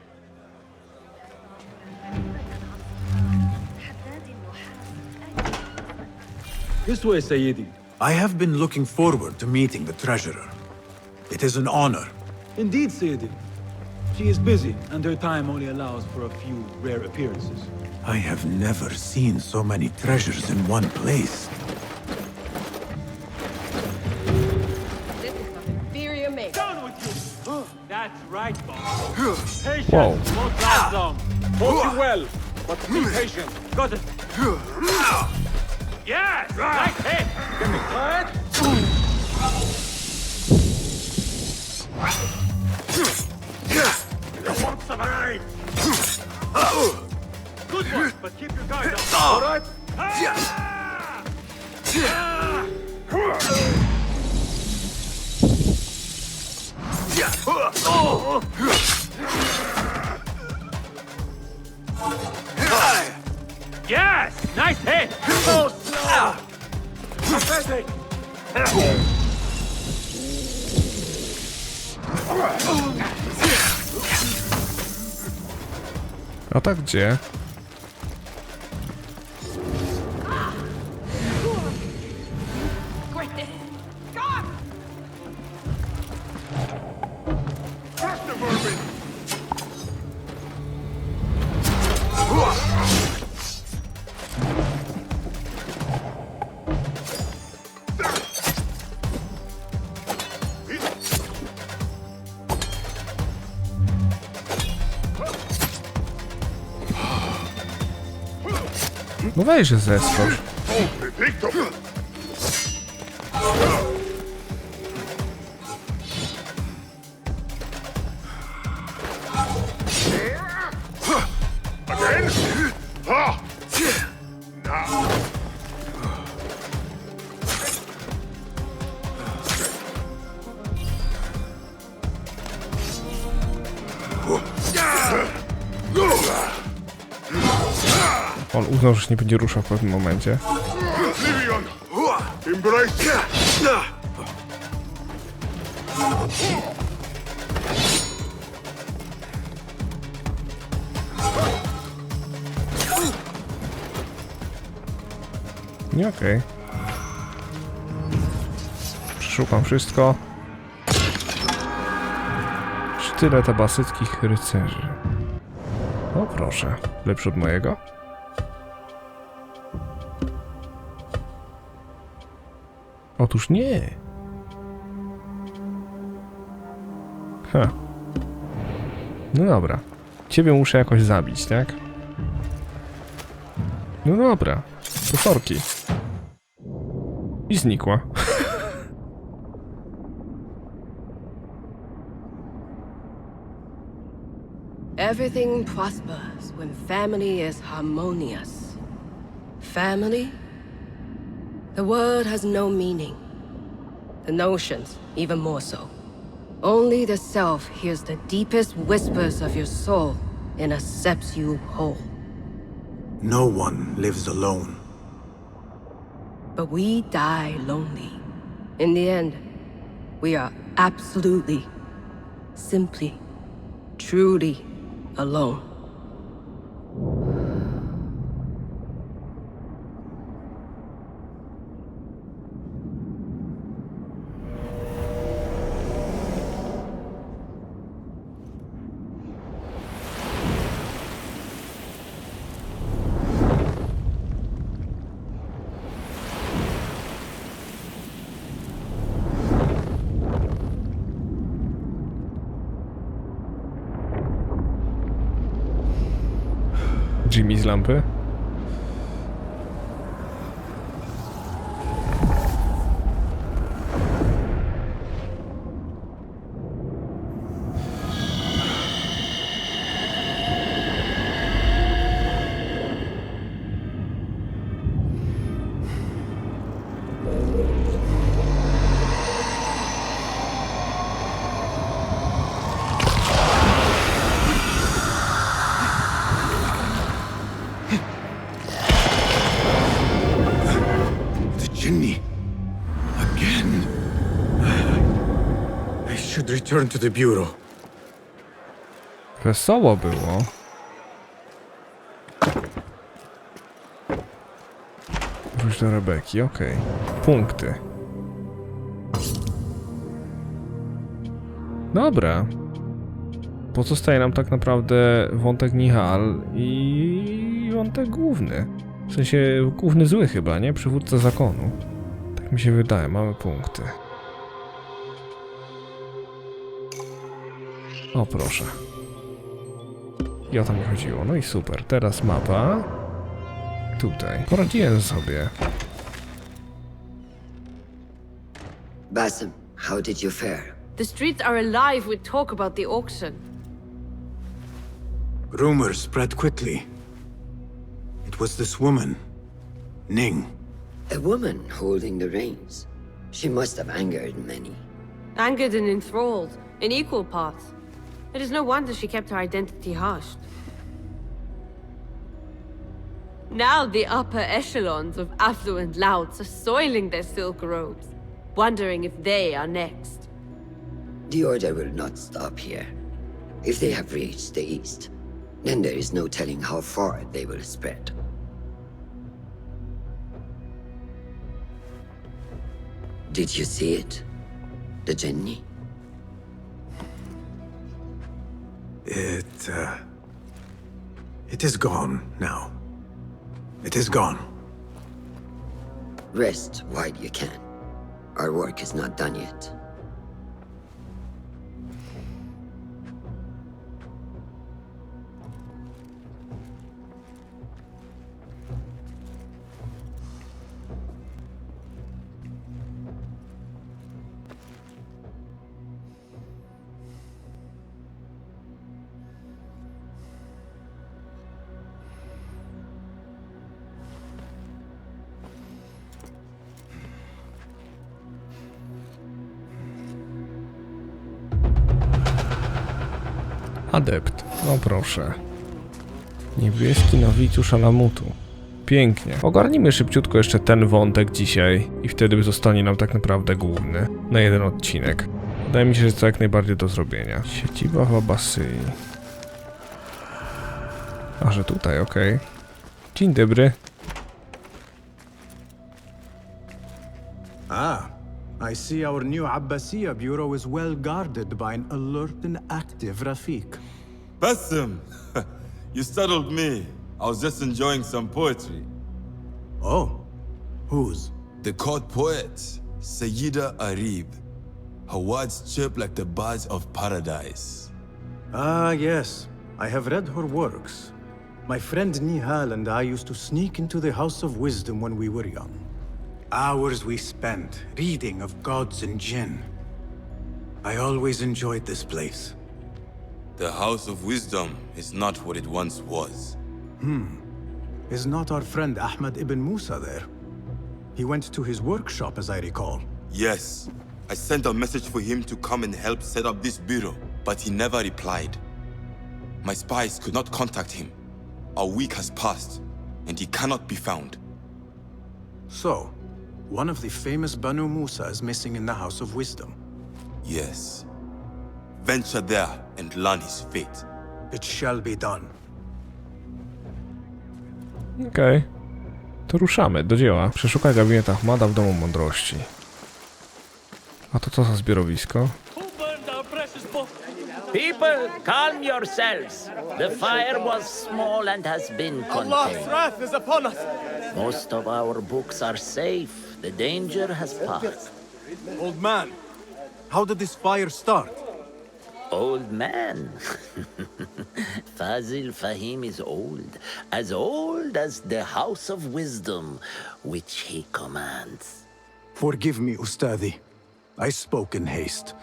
This way, Sayyidi. I have been looking forward to meeting the treasurer. It is an honor. Indeed, Sayyidi. She is busy, and her time only allows for a few rare appearances. I have never seen so many treasures in one place. This is an inferior make. Down with you! That's right, boss. Patience Whoa. won't last long. Hold you well, but be patient. Got it. Yes! Nice hit! Get it quiet! You won't survive! Good one, but keep your guard up. All right? Yes! Nice hit! So slow! Pathetic! A tak gdzie? No weź, że zeskocz. On uznał, że się nie będzie ruszał w pewnym momencie. Nie, okej. Przeszukam wszystko. Sztylet abasyckich rycerzy. O proszę, lepszy od mojego. Otóż nie. Ha. No dobra. Ciebie muszę jakoś zabić, tak? No dobra. To sorki. I znikła. Everything prospers when family is harmonious. Family? The word has no meaning. The notions, even more so. Only the self hears the deepest whispers of your soul and accepts you whole. No one lives alone. But we die lonely. In the end, we are absolutely, simply, truly alone. Jimmy z lampy. return to the bureau. Wesoło było. Wróć do Rebeki, okej. Punkty. Dobra. Pozostaje nam tak naprawdę wątek Nihal i wątek główny. W sensie główny zły chyba, nie? Przywódca zakonu. Tak mi się wydaje, mamy punkty. O proszę. I o to mi chodziło. No i super. Teraz mapa. Tutaj. Poradziłem sobie. Basim, how did you fare? The streets are alive with talk about the auction. Rumors spread quickly. It was this woman, Ning. A woman holding the reins. She must have angered many. Angered and enthralled, in equal parts. It is no wonder she kept her identity hushed. Now the upper echelons of affluent louts are soiling their silk robes, wondering if they are next. The Order will not stop here. If they have reached the east, then there is no telling how far they will spread. Did you see it? The Jenny? It is gone now. It is gone. Rest while you can. Our work is not done yet. Adept. No proszę. Niebieski nowicjusz Alamutu. Pięknie. Ogarnijmy szybciutko jeszcze ten wątek dzisiaj i wtedy zostanie nam tak naprawdę główny na jeden odcinek. Wydaje mi się, że to jak najbardziej do zrobienia. Siedziba w Abasyi. A że tutaj, okej. Dzień dobry. I see our new Abbasiya bureau is well guarded by an alert and active Rafiq. Basim! You startled me. I was just enjoying some poetry. Oh? Whose? The court poet, Sayyida Arib. Her words chirp like the birds of paradise. Ah, yes. I have read her works. My friend Nihal and I used to sneak into the House of Wisdom when we were young. Hours we spent reading of gods and jinn. I always enjoyed this place. The House of Wisdom is not what it once was. Is not our friend Ahmad ibn Musa there? He went to his workshop, as I recall. Yes. I sent a message for him to come and help set up this bureau, but he never replied. My spies could not contact him. A week has passed, and he cannot be found. So, one of the famous Banu Musa is missing in the House of Wisdom. Yes. Venture there and learn his fate. It shall be done. Okej. To ruszamy do dzieła. Przeszukaj gabinet Ahmada w Domu Mądrości. A to co za zbiorowisko? People, calm yourselves. The fire was small and has been contained. Allah's wrath is upon us. Most of our books are safe. The danger has passed. Old man, how did this fire start? Old man? Fazil Fahim is old as the House of Wisdom, which he commands. Forgive me, Ustadi. I spoke in haste.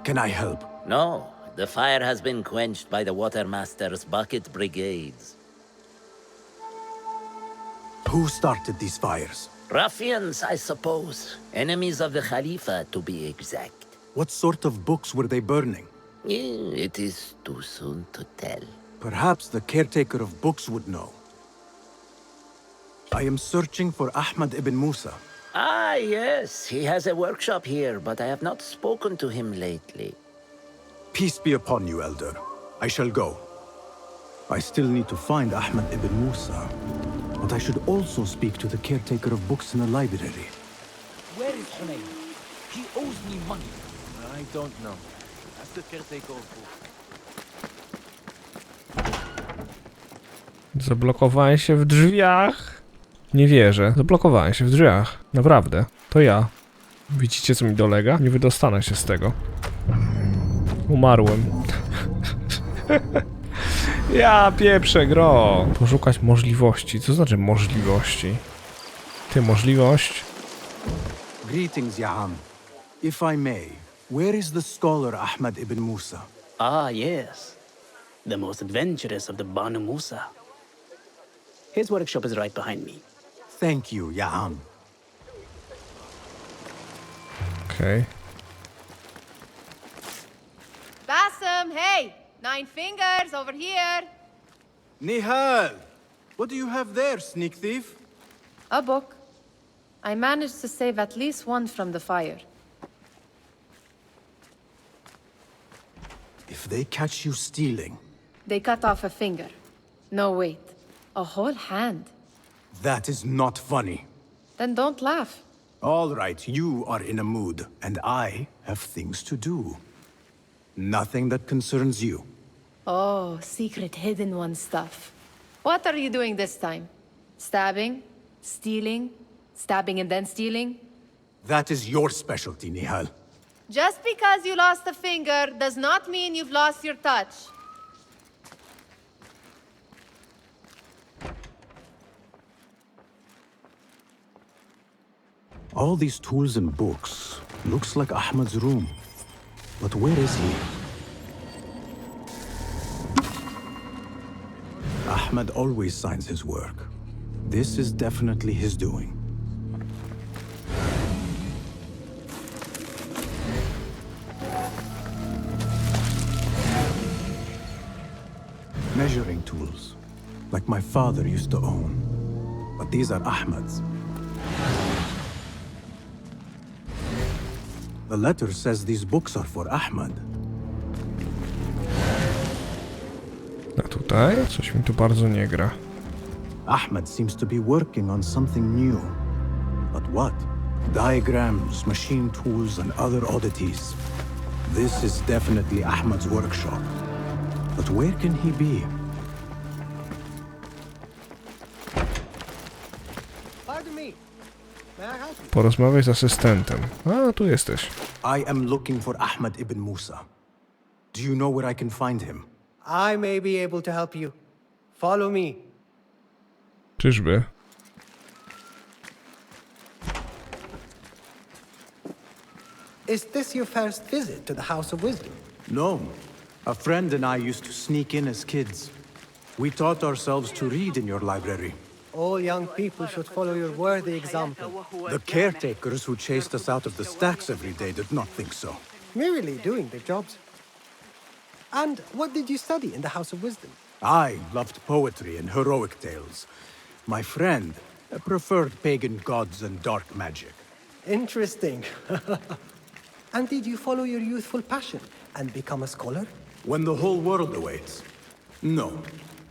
Can I help? No, the fire has been quenched by the Watermaster's bucket brigades. Who started these fires? Ruffians, I suppose. Enemies of the Khalifa, to be exact. What sort of books were they burning? It is too soon to tell. Perhaps the caretaker of books would know. I am searching for Ahmad ibn Musa. Ah, yes. He has a workshop here, but I have not spoken to him lately. Peace be upon you, Elder. I shall go. I still need to find Ahmad ibn Musa, but I should also speak to the caretaker of books in the library. Where is Hunayn? He owes me money. I don't know. That's the caretaker of books. Zablokowałem się w drzwiach. Nie wierzę. Zablokowałem się w drzwiach. Naprawdę. To ja. Widzicie, co mi dolega? Nie wydostanę się z tego. Umarłem. Ja pieprzę gro. Poszukać możliwości. Co znaczy możliwości? Ty, możliwość? Greetings, Ya'am. If I may, where is the scholar Ahmad ibn Musa? Ah, yes. The most adventurous of the Banu Musa. His workshop is right behind me. Thank you, Ya'am. Okay. Bassem, hey! 9 fingers over here. Nihal! What do you have there, sneak thief? A book. I managed to save at least one from the fire. If they catch you stealing, They cut off a finger. No, wait. A whole hand. that is not funny. Then don't laugh. All right, you are in a mood, and I have things to do. Nothing that concerns you. Oh, secret hidden one stuff. What are you doing this time? Stabbing? Stealing? Stabbing and then stealing? That is your specialty, Nihal. Just because you lost a finger does not mean you've lost your touch. All these tools and books. Looks like Ahmad's room. But where is he? Ahmad always signs his work. This is definitely his doing. Measuring tools, like my father used to own. But these are Ahmad's. The letter says these books are for Ahmad. A tutaj? Coś mi tu bardzo nie gra. Ahmad seems to be working on something new. But what? Diagrams, machine tools, and other oddities. This is definitely Ahmad's workshop. But where can he be? Pardon me. May I help you? Porozmawiaj z asystentem. A, tu jesteś. I am looking for Ahmad ibn Musa. Do you know where I can find him? I may be able to help you. Follow me. Czyżby? Is this your first visit to the House of Wisdom? No. A friend and I used to sneak in as kids. We taught ourselves to read in your library. All young people should follow your worthy example. The caretakers who chased us out of the stacks every day did not think so. Merely doing their jobs. And what did you study in the House of Wisdom? I loved poetry and heroic tales. My friend preferred pagan gods and dark magic. Interesting. And did you follow your youthful passion and become a scholar? When the whole world awaits. No.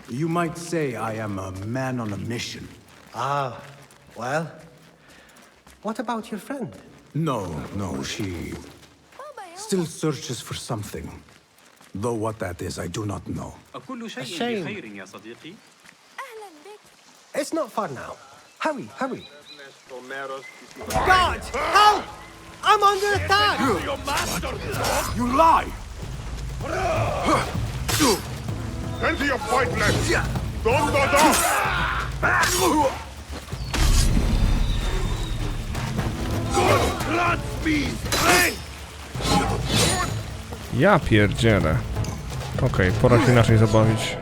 You might say I am a man on a mission. Ah, well. What about your friend? No, she still searches for something. Though what that is, I do not know. A shame. It's not far now. Hurry, hurry. God, help! I'm under attack! You lie! Plenty of fight left! Don't go down! Ja pierdzielę. Okej, pora się inaczej zabawić.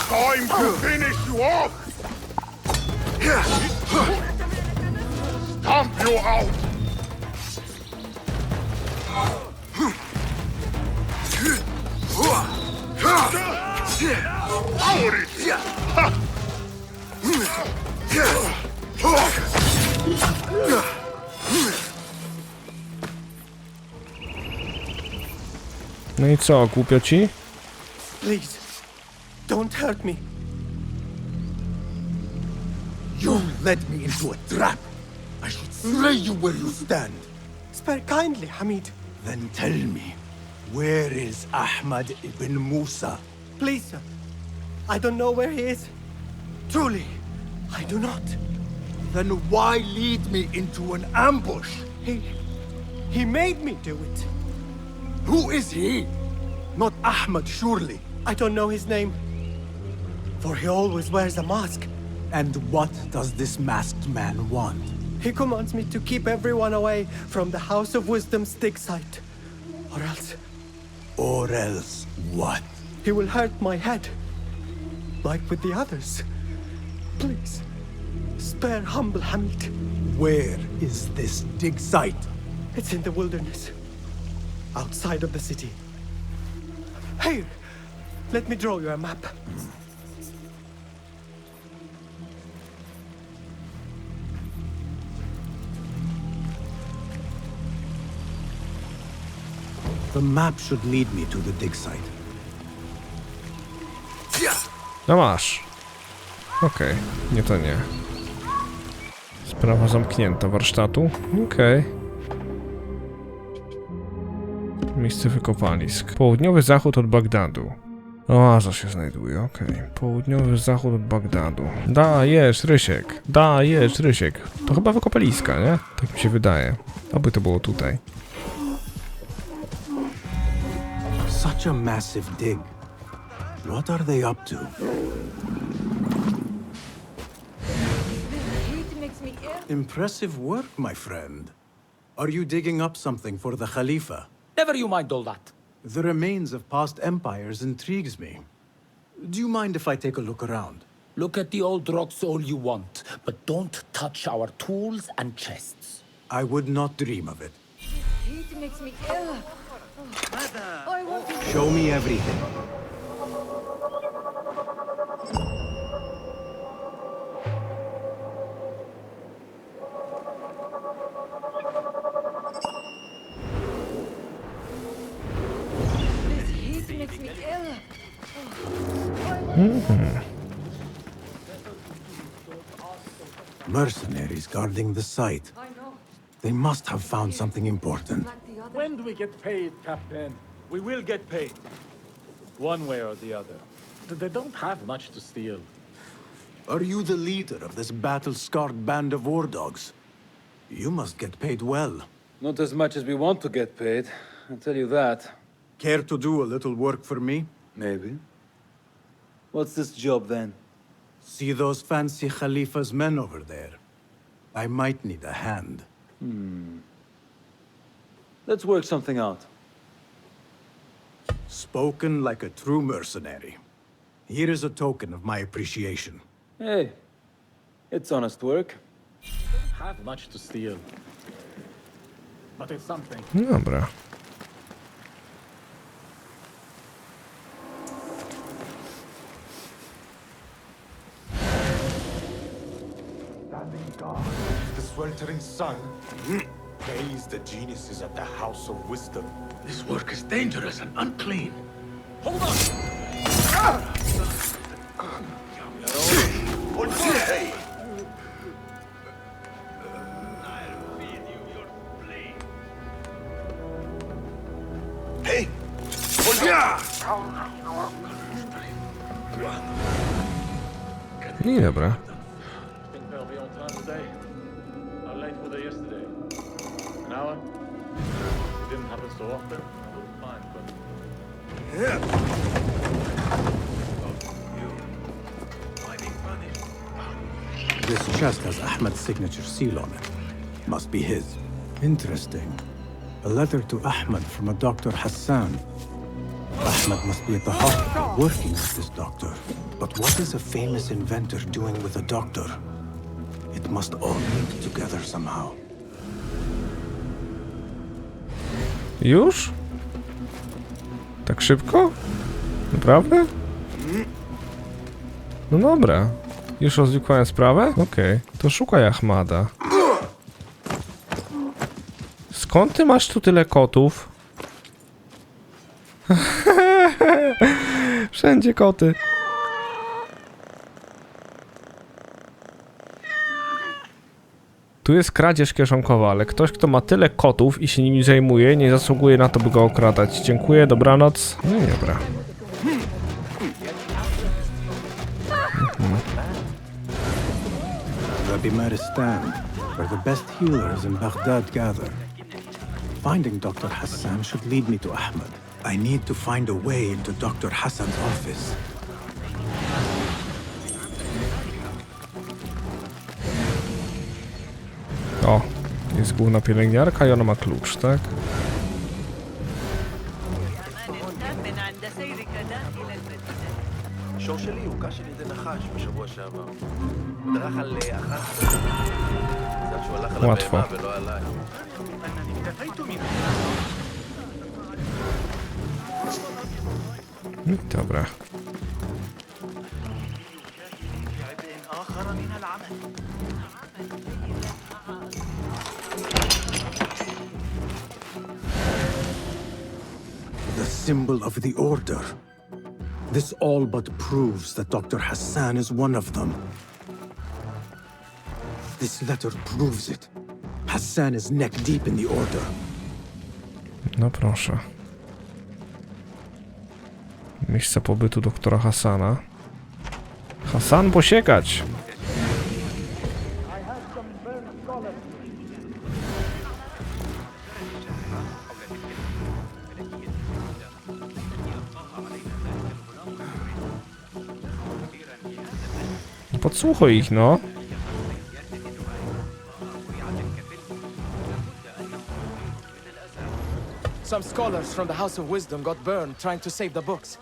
Time to finish you off! Stomp you out! No i co, głupio ci? Please, don't hurt me. You led me into a trap. I should slay you where you stand. Spare kindly, Hamid. Then tell me, where is Ahmad ibn Musa? Please, sir. I don't know where he is. Truly, I do not. Then why lead me into an ambush? He made me do it. Who is he? Not Ahmad, surely. I don't know his name. For he always wears a mask. And what does this masked man want? He commands me to keep everyone away from the House of Wisdom's dig site. Or else... Or else what? He will hurt my head. Like with the others. Please, spare humble Hamid. Where is this dig site? It's in the wilderness. Outside of the city. Here, let me draw you a map. The map should lead me to the dig site. No masz. Okej, nie to nie. Sprawa zamknięta warsztatu. Okej. Miejsce wykopalisk. Południowy zachód od Bagdadu. Oaza się znajduje, okej. Południowy zachód od Bagdadu. Dajesz, Rysiek. Dajesz, Rysiek. To chyba wykopaliska, nie? Tak mi się wydaje. Oby to było tutaj. Such a massive dig. What are they up to? Impressive work, my friend. Are you digging up something for the Khalifa? Never you mind all that. The remains of past empires intrigues me. Do you mind if I take a look around? Look at the old rocks all you want, but don't touch our tools and chests. I would not dream of it. Heat makes me ill. I want to... Show me everything. This heat makes me ill. Mercenaries guarding the site. They must have found something important. When do we get paid, Captain? We will get paid. One way or the other. They don't have much to steal. Are you the leader of this battle-scarred band of war dogs? You must get paid well. Not as much as we want to get paid, I'll tell you that. Care to do a little work for me? Maybe. What's this job then? See those fancy Khalifa's men over there? I might need a hand. Let's work something out. Spoken like a true mercenary. Here is a token of my appreciation. Hey, it's honest work. Don't have much to steal. But it's something. Dobra. The sweltering sun. Praise the geniuses at the House of Wisdom. This work is dangerous and unclean. Hold on! Hey! I dobra. Think they'll be on time today? How late were they yesterday? An hour? It didn't happen so often. It was fine, but... This chest has Ahmad's signature seal on it. Must be his. Interesting. A letter to Ahmad from a Dr. Hassan. Ahmad must be at the hospital working with this doctor. But what is a famous inventor doing with a doctor? It must all link together somehow. Już? Tak szybko? Naprawdę? No dobra. Już rozwikłałem sprawę? Okej. To szukaj Ahmada. Skąd ty masz tu tyle kotów? Wszędzie koty. Tu jest kradzież kieszonkowa, ale ktoś, kto ma tyle kotów i się nimi zajmuje, nie zasługuje na to, by go okradać. Dziękuję, dobranoc. No i dobra. Rabbi Maristan, where the best healers in Baghdad gather. Finding Dr. Hassan should lead me to Ahmed. I need to find a way into Dr. Hassan's office. O, jest główna pielęgniarka i ona ma klucz, tak? שור שלי הוקש על ידי נחש בשבוע שעבר. דרך על אחת. זה שהוא הלך על הבהמה ולא עליי. Dobra. The symbol of the Order. This all but proves that Dr. Hassan is one of them. This letter proves it. Hassan is neck deep in the Order. No proszę. Miejsce pobytu doktora Hassana. Hassan, posiekać! Podsłuchuj ich, no. Some scholars from the House of Wisdom got burned trying to save the books.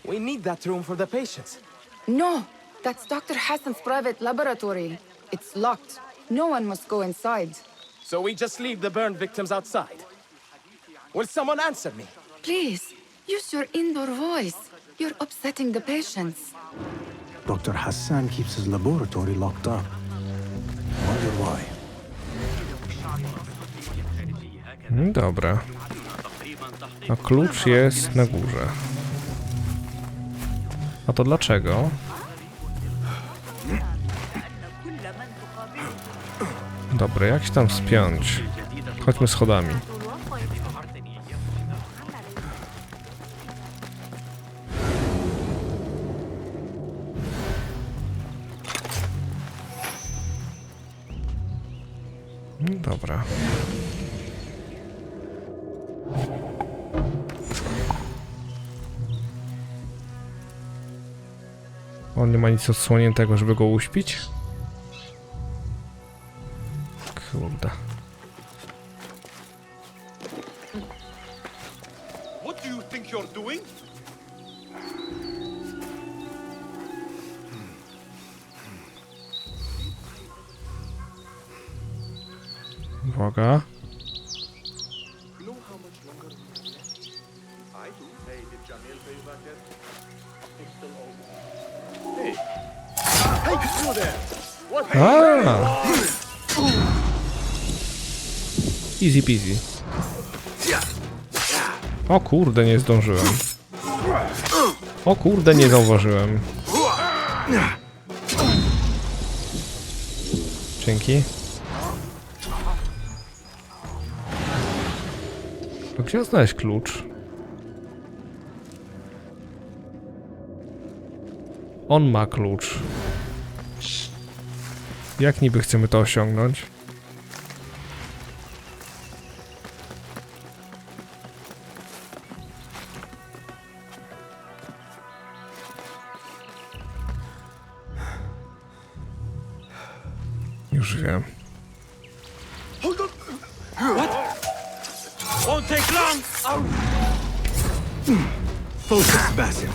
We need that room for the patients. No, that's Dr. Hassan's private laboratory. It's locked. No one must go inside. So we just leave the burned victims outside. Will someone answer me? Please, use your indoor voice. You're upsetting the patients. Dr. Hassan keeps his laboratory locked up. Wonder why. Dobra. A klucz jest na górze. A to dlaczego? Dobra, jak się tam wspiąć? Chodźmy schodami. Dobra. On nie ma nic odsłoniętego, żeby go uśpić? Kurde. What do you think you're doing? Uwaga. Easy peasy. O kurde, nie zdążyłem. O kurde, nie zauważyłem. Dzięki. To gdzie znaleźć klucz? On ma klucz. Jak niby chcemy to osiągnąć? Już wiem. Hold on. What? Won't take long. Focus, Basim.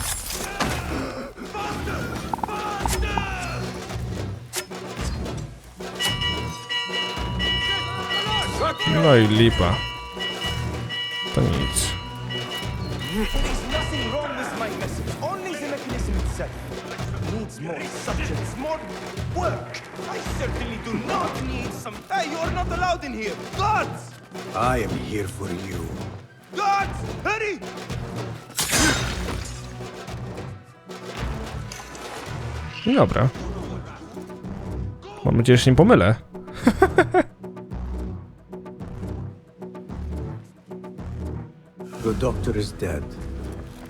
No i lipa. To nic. There's nothing wrong with my message. Only the mechanism itself. Needs more subjects, more work. I certainly do not need some. Hey, you're not allowed in here. Guards! I am here for you. Guards! Hurry! No dobra. Mam nadzieję, że się nie pomylę. The doctor is dead.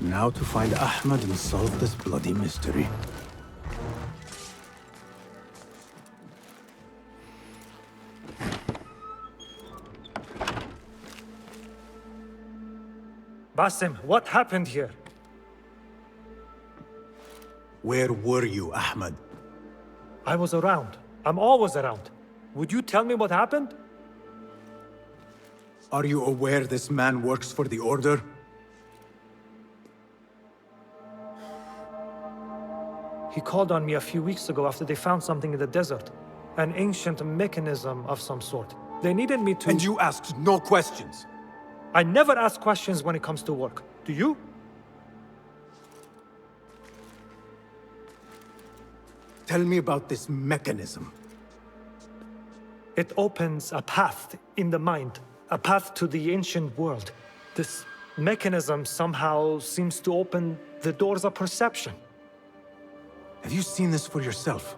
Now to find Ahmed and solve this bloody mystery. Basim, what happened here? Where were you, Ahmed? I was around. I'm always around. Would you tell me what happened? Are you aware this man works for the Order? He called on me a few weeks ago after they found something in the desert. An ancient mechanism of some sort. They needed me to... And you asked no questions? I never ask questions when it comes to work. Do you? Tell me about this mechanism. It opens a path in the mind, a path to the ancient world. This mechanism somehow seems to open the doors of perception. Have you seen this for yourself?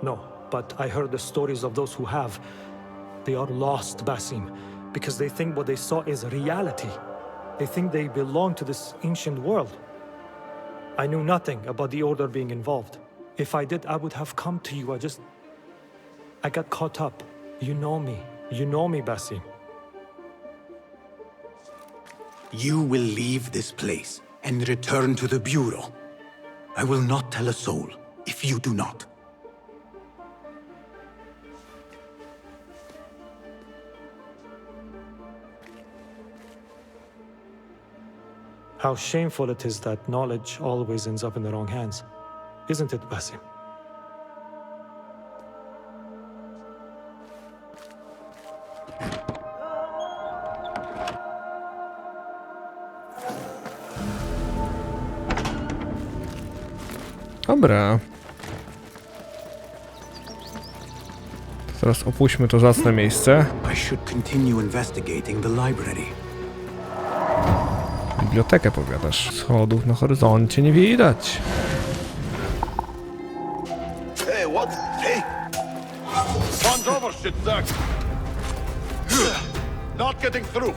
No, but I heard the stories of those who have. They are lost, Basim, because they think what they saw is reality. They think they belong to this ancient world. I knew nothing about the Order being involved. If I did, I would have come to you. I got caught up. You know me. You know me, Basim. You will leave this place and return to the Bureau. I will not tell a soul if you do not. How shameful it is that knowledge always ends up in the wrong hands. Isn't it, Basim? Dobra. Teraz opuśćmy to zacne miejsce. I should continue investigating the library. Bibliotekę powiadasz. Schodów na horyzoncie nie widać. Hey, what? Hey! One's over, shit sack! Not getting through!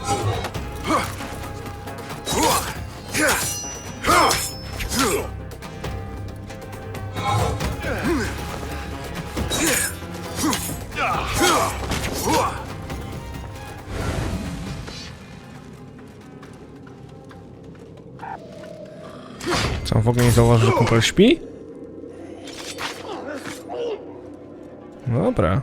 Co, on w ogóle nie zauważy, że kumpel śpi? Dobra.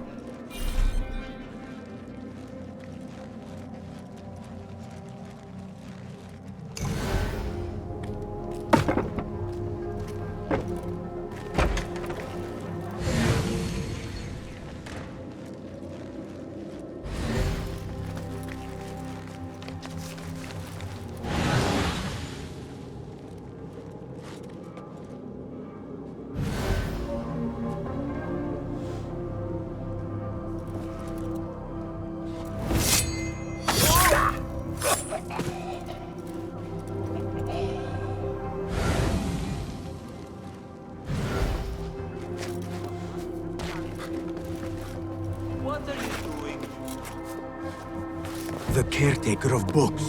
The caretaker of books.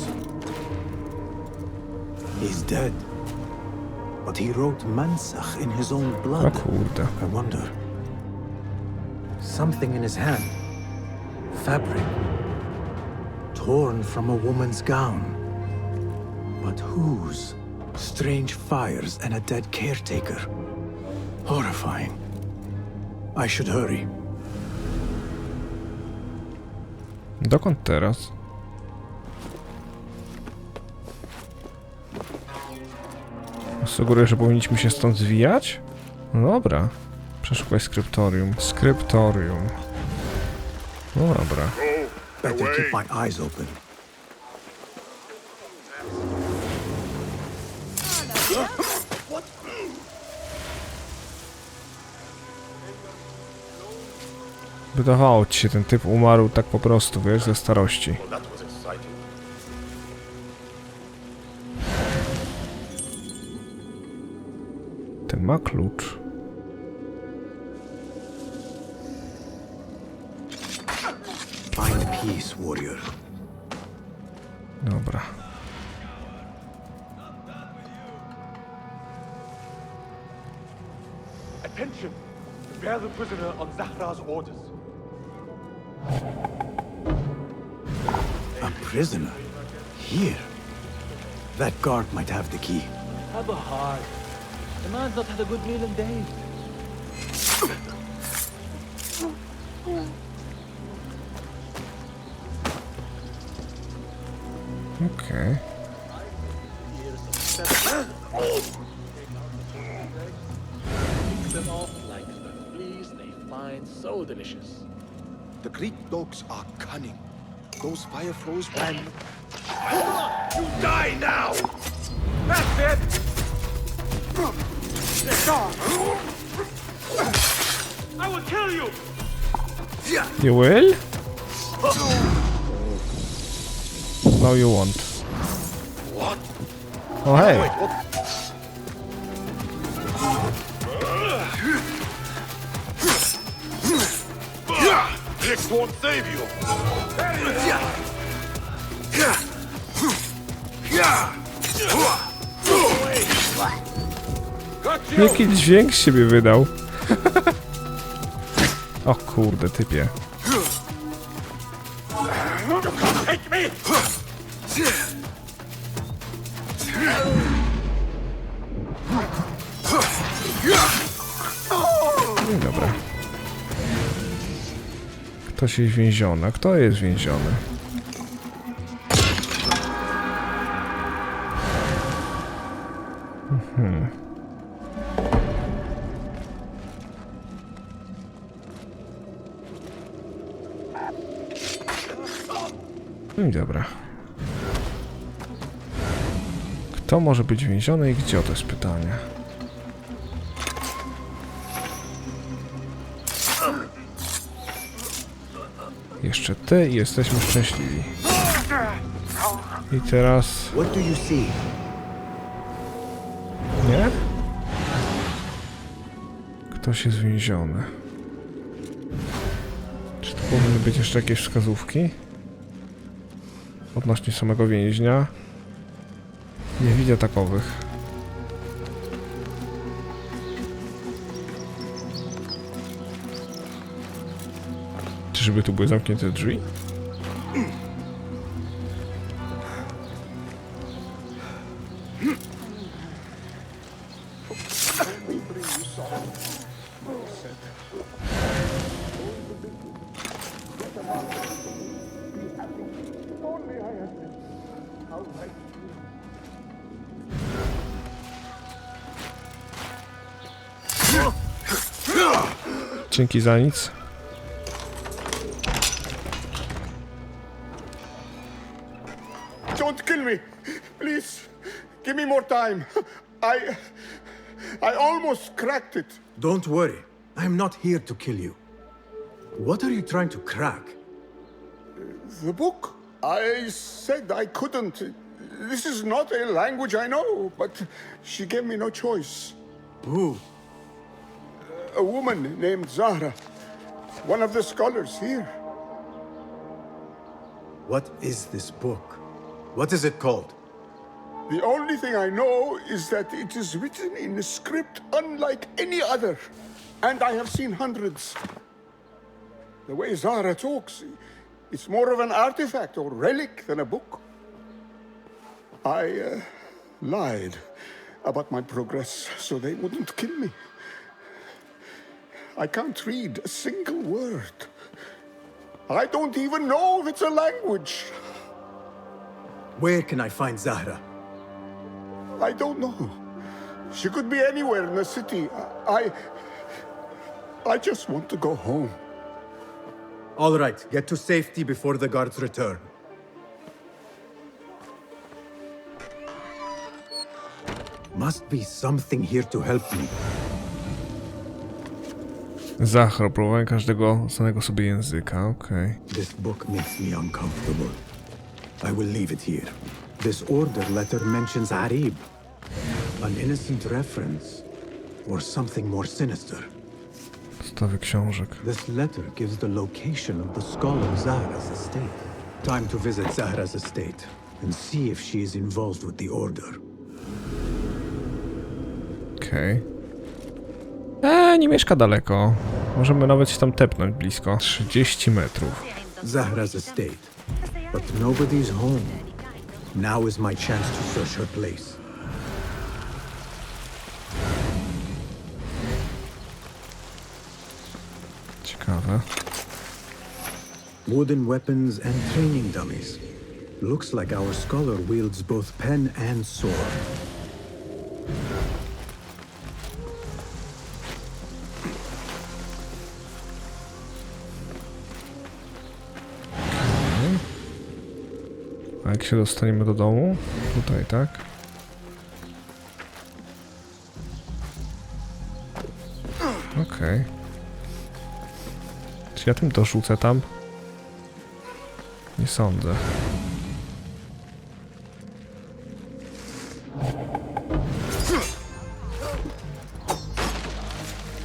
He's dead. But he wrote Mansach in his own blood. I wonder. Something in his hand. Fabric. Torn from a woman's gown. But whose? Strange fires and a dead caretaker. Horrifying. I should hurry. Dokąd teraz? Sugeruję, że powinniśmy się stąd zwijać? No dobra. Przeszukaj skryptorium. Skryptorium. No dobra. Better keep my eyes open. Wydawało ci się, ten typ umarł tak po prostu, wiesz, ze starości. ma klucz. Find peace, warrior. Dobra. Attention! Bear the prisoner on Zahra's orders. A prisoner? Here? That guard might have the key. Have a heart. The man's not had a good meal in days. Okay. Pick them off like the fleas they find so delicious. The Greek dogs are cunning. Those fire flows when... You die now! That's it! I will kill you! You will? No, you won't. What? Oh, hey. Wait, what? This won't save you. Jaki dźwięk z siebie wydał? O kurde, typie. No dobra. Ktoś jest więziony. Kto jest więziony? No i dobra. Kto może być więziony i gdzie? To jest pytanie. Jeszcze ty i jesteśmy szczęśliwi. I teraz... What do you see? Nie? Ktoś jest więziony. Czy to powinny być jeszcze jakieś wskazówki? Odnośnie samego więźnia? Nie widzę takowych. Czyżby tu były zamknięte drzwi? Dzięki za nic. Don't kill me! Please, give me more time. I almost cracked it. Don't worry. I'm not here to kill you. What are you trying to crack? The book? I said I couldn't. This is not a language I know, but she gave me no choice. Who? A woman named Zahra. One of the scholars here. What is this book? What is it called? The only thing I know is that it is written in a script unlike any other. And I have seen hundreds. The way Zahra talks, it's more of an artifact or relic than a book. I lied about my progress so they wouldn't kill me. I can't read a single word. I don't even know if it's a language. Where can I find Zahra? I don't know. She could be anywhere in the city. I just want to go home. All right, get to safety before the guards return. Must be something here to help me. Zahra, próbowałem każdego znanego sobie języka, okej. This book makes me uncomfortable. I will leave it here. This order letter mentions Arib. An innocent reference. or something more sinister. Stawy książek. This letter gives the location of the scholar Zahra's estate. Time to visit Zahra's estate and see if she is involved with the order. Okej. Nie mieszka daleko. Możemy nawet się tam tepnąć blisko. 30 metrów. Zahra's estate. But nobody's home. Now is my chance to search her place. Ciekawe. Wooden weapons and training dummies. Looks like our scholar wields both pen and sword. A jak się dostaniemy do domu? Tutaj, tak? Okej. Czy ja tym dorzucę tam? Nie sądzę.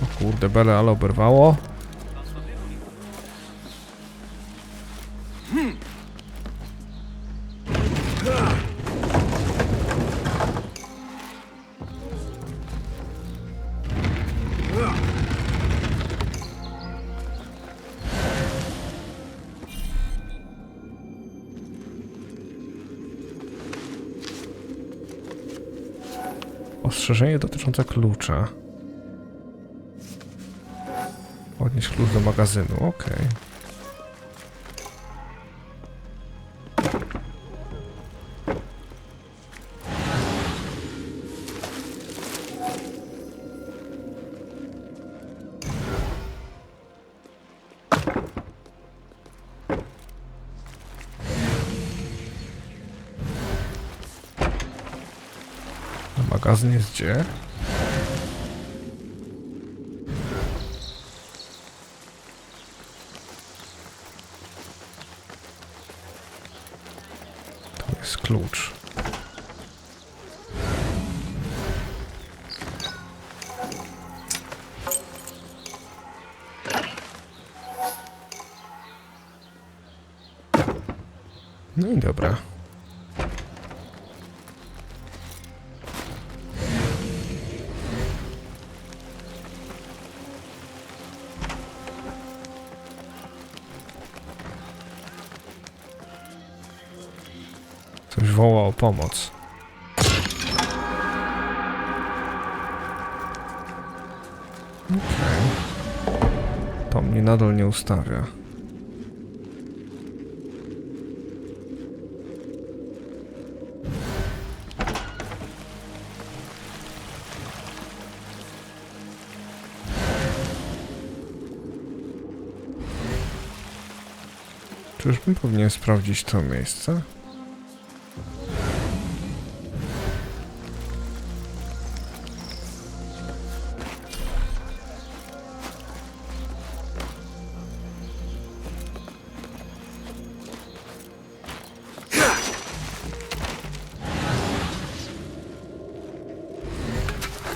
O kurde, bele, ale oberwało. Ostrzeżenie dotyczące klucza. Podnieś klucz do magazynu, okej. Magazyn jest gdzie? To jest klucz. No i dobra. Coś woła o pomoc. Okej. To mnie nadal nie ustawia. Czyżbym powinien sprawdzić to miejsce?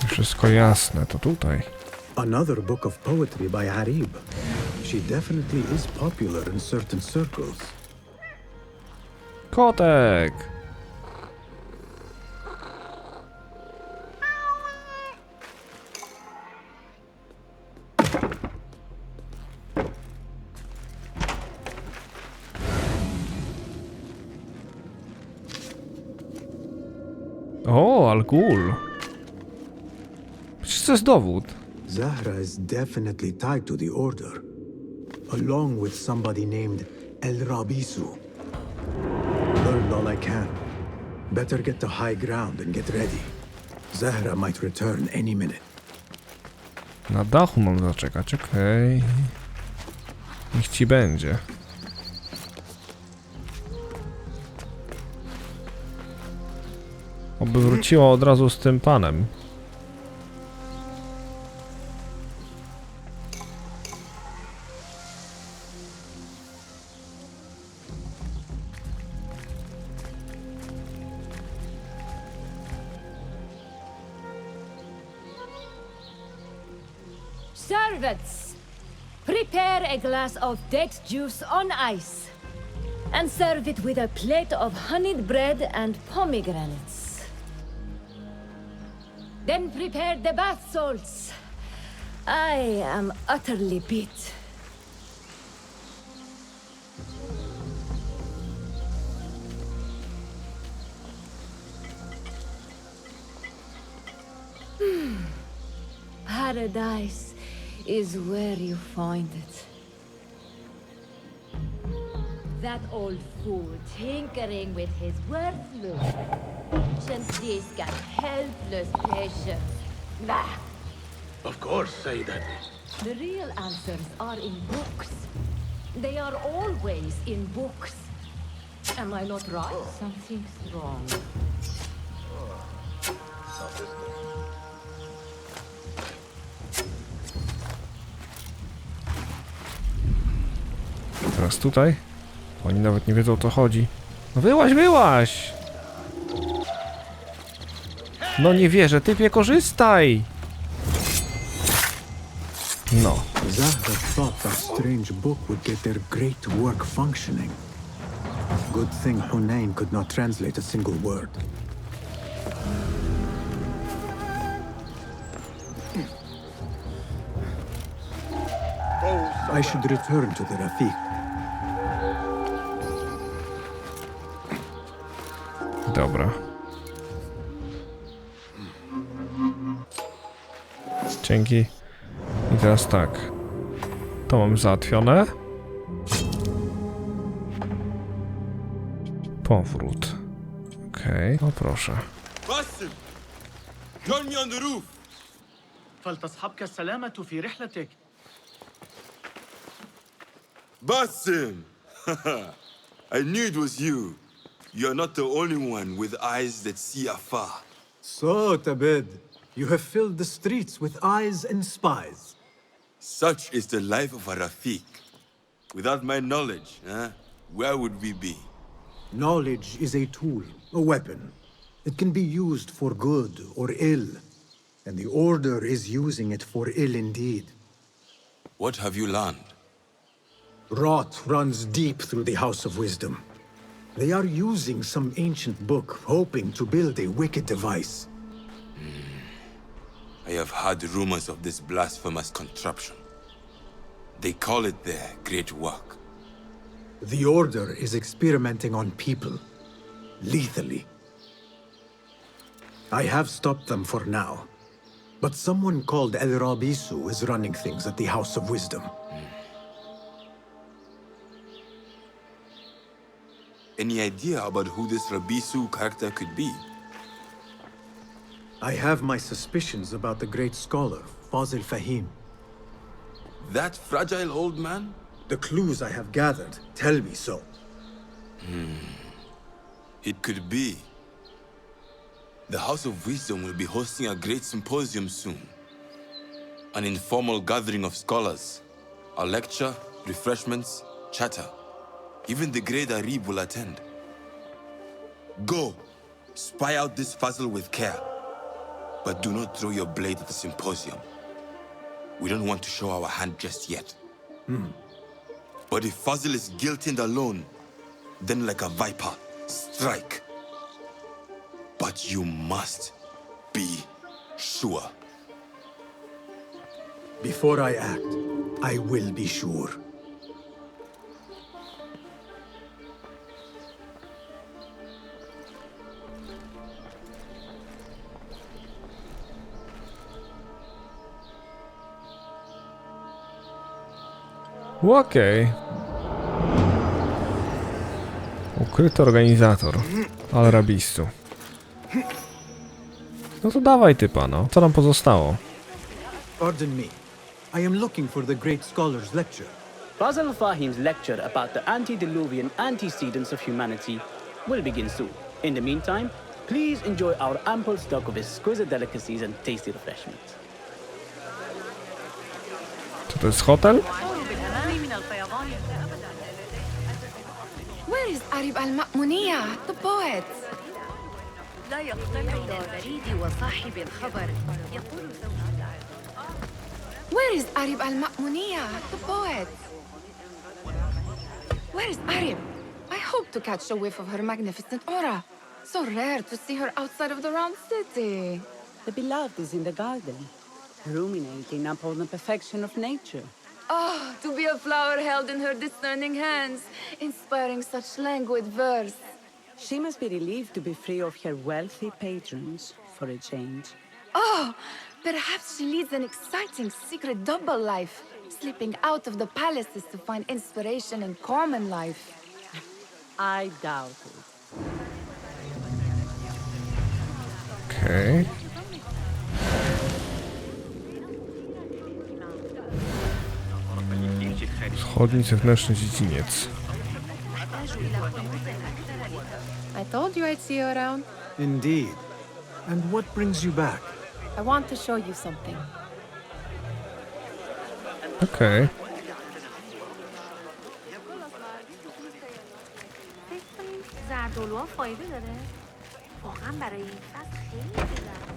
Wszystko jasne, to tutaj. Another book of poetry by Harib. She definitely is popular in certain circles. Kotek! O, Al-Ghul. Przecież to jest dowód. Zahra is definitely tied to the order, along with somebody named El Rabisu. Learned all I can. Better get to high ground and get ready. Zahra might return any minute. Na dachu mam zaczekać, okej. Niech ci będzie. Oby wróciła od razu z tym panem. Servants, prepare a glass of date juice on ice and serve it with a plate of honeyed bread and pomegranates. Then prepare the bath salts. I am utterly beat. Paradise is where you find it. That old fool tinkering with his worthless. Since this got helpless patience. Bah! Of course, say that. The real answers are in books. They are always in books. Am I not right? Something's wrong. Teraz tutaj? Oni nawet nie wiedzą, o co chodzi. No wyłaź, wyłaź! No nie wierzę, typie, korzystaj! No. Zahra thought that strange book would get their great work functioning. Good thing Hunain could not translate a single word. I should return to the Rafiq. Dobra. Dzięki. I teraz tak. To mam załatwione. Powrót. Okej, no proszę. Basim! Join me on the roof! فلتصحبك السلامة في رحلتك. Basim! I knew it was you. You're not the only one with eyes that see afar. So, Tabed, you have filled the streets with eyes and spies. Such is the life of a Rafiq. Without my knowledge, where would we be? Knowledge is a tool, a weapon. It can be used for good or ill. And the Order is using it for ill indeed. What have you learned? Rot runs deep through the House of Wisdom. They are using some ancient book, hoping to build a wicked device. I have heard rumors of this blasphemous contraption. They call it their great work. The Order is experimenting on people, lethally. I have stopped them for now, but someone called El Rabisu is running things at the House of Wisdom. Any idea about who this Rabisu character could be? I have my suspicions about the great scholar, Fazil Fahim. That fragile old man? The clues I have gathered tell me so. It could be. The House of Wisdom will be hosting a great symposium soon. An informal gathering of scholars. A lecture, refreshments, chatter. Even the great Arib will attend. Go, spy out this puzzle with care. But do not throw your blade at the symposium. We don't want to show our hand just yet. But if Fazil is guilty and alone, then like a viper, strike. But you must be sure. Before I act, I will be sure. Okej. Ukryty organizator. Al-Rabisu. No to dawaj typa, no. Co nam pozostało? Pardon me. I am looking for the great scholar's lecture. Fazl Fahim's lecture about the antediluvian antecedents of humanity will begin soon. In the meantime, please enjoy our ample stock of exquisite delicacies and tasty refreshments. Czy to jest hotel? Where is Arib al-Ma'muniyya, the poet? لا يقتنع بالبريد وصاحب الخبر يقول Where is Arib al-Ma'muniya, the poet? Where is Arib? I hope to catch a whiff of her magnificent aura. So rare to see her outside of the round city. The beloved is in the garden, ruminating upon the perfection of nature. Oh, to be a flower held in her discerning hands, inspiring such languid verse. She must be relieved to be free of her wealthy patrons, for a change. Oh, perhaps she leads an exciting secret double life, slipping out of the palaces to find inspiration in common life. I doubt it. Okej. Wschodni zewnętrzny dziedziniec. I told you I'd see you around. Indeed. And what brings you back? I want to show you something. Okej.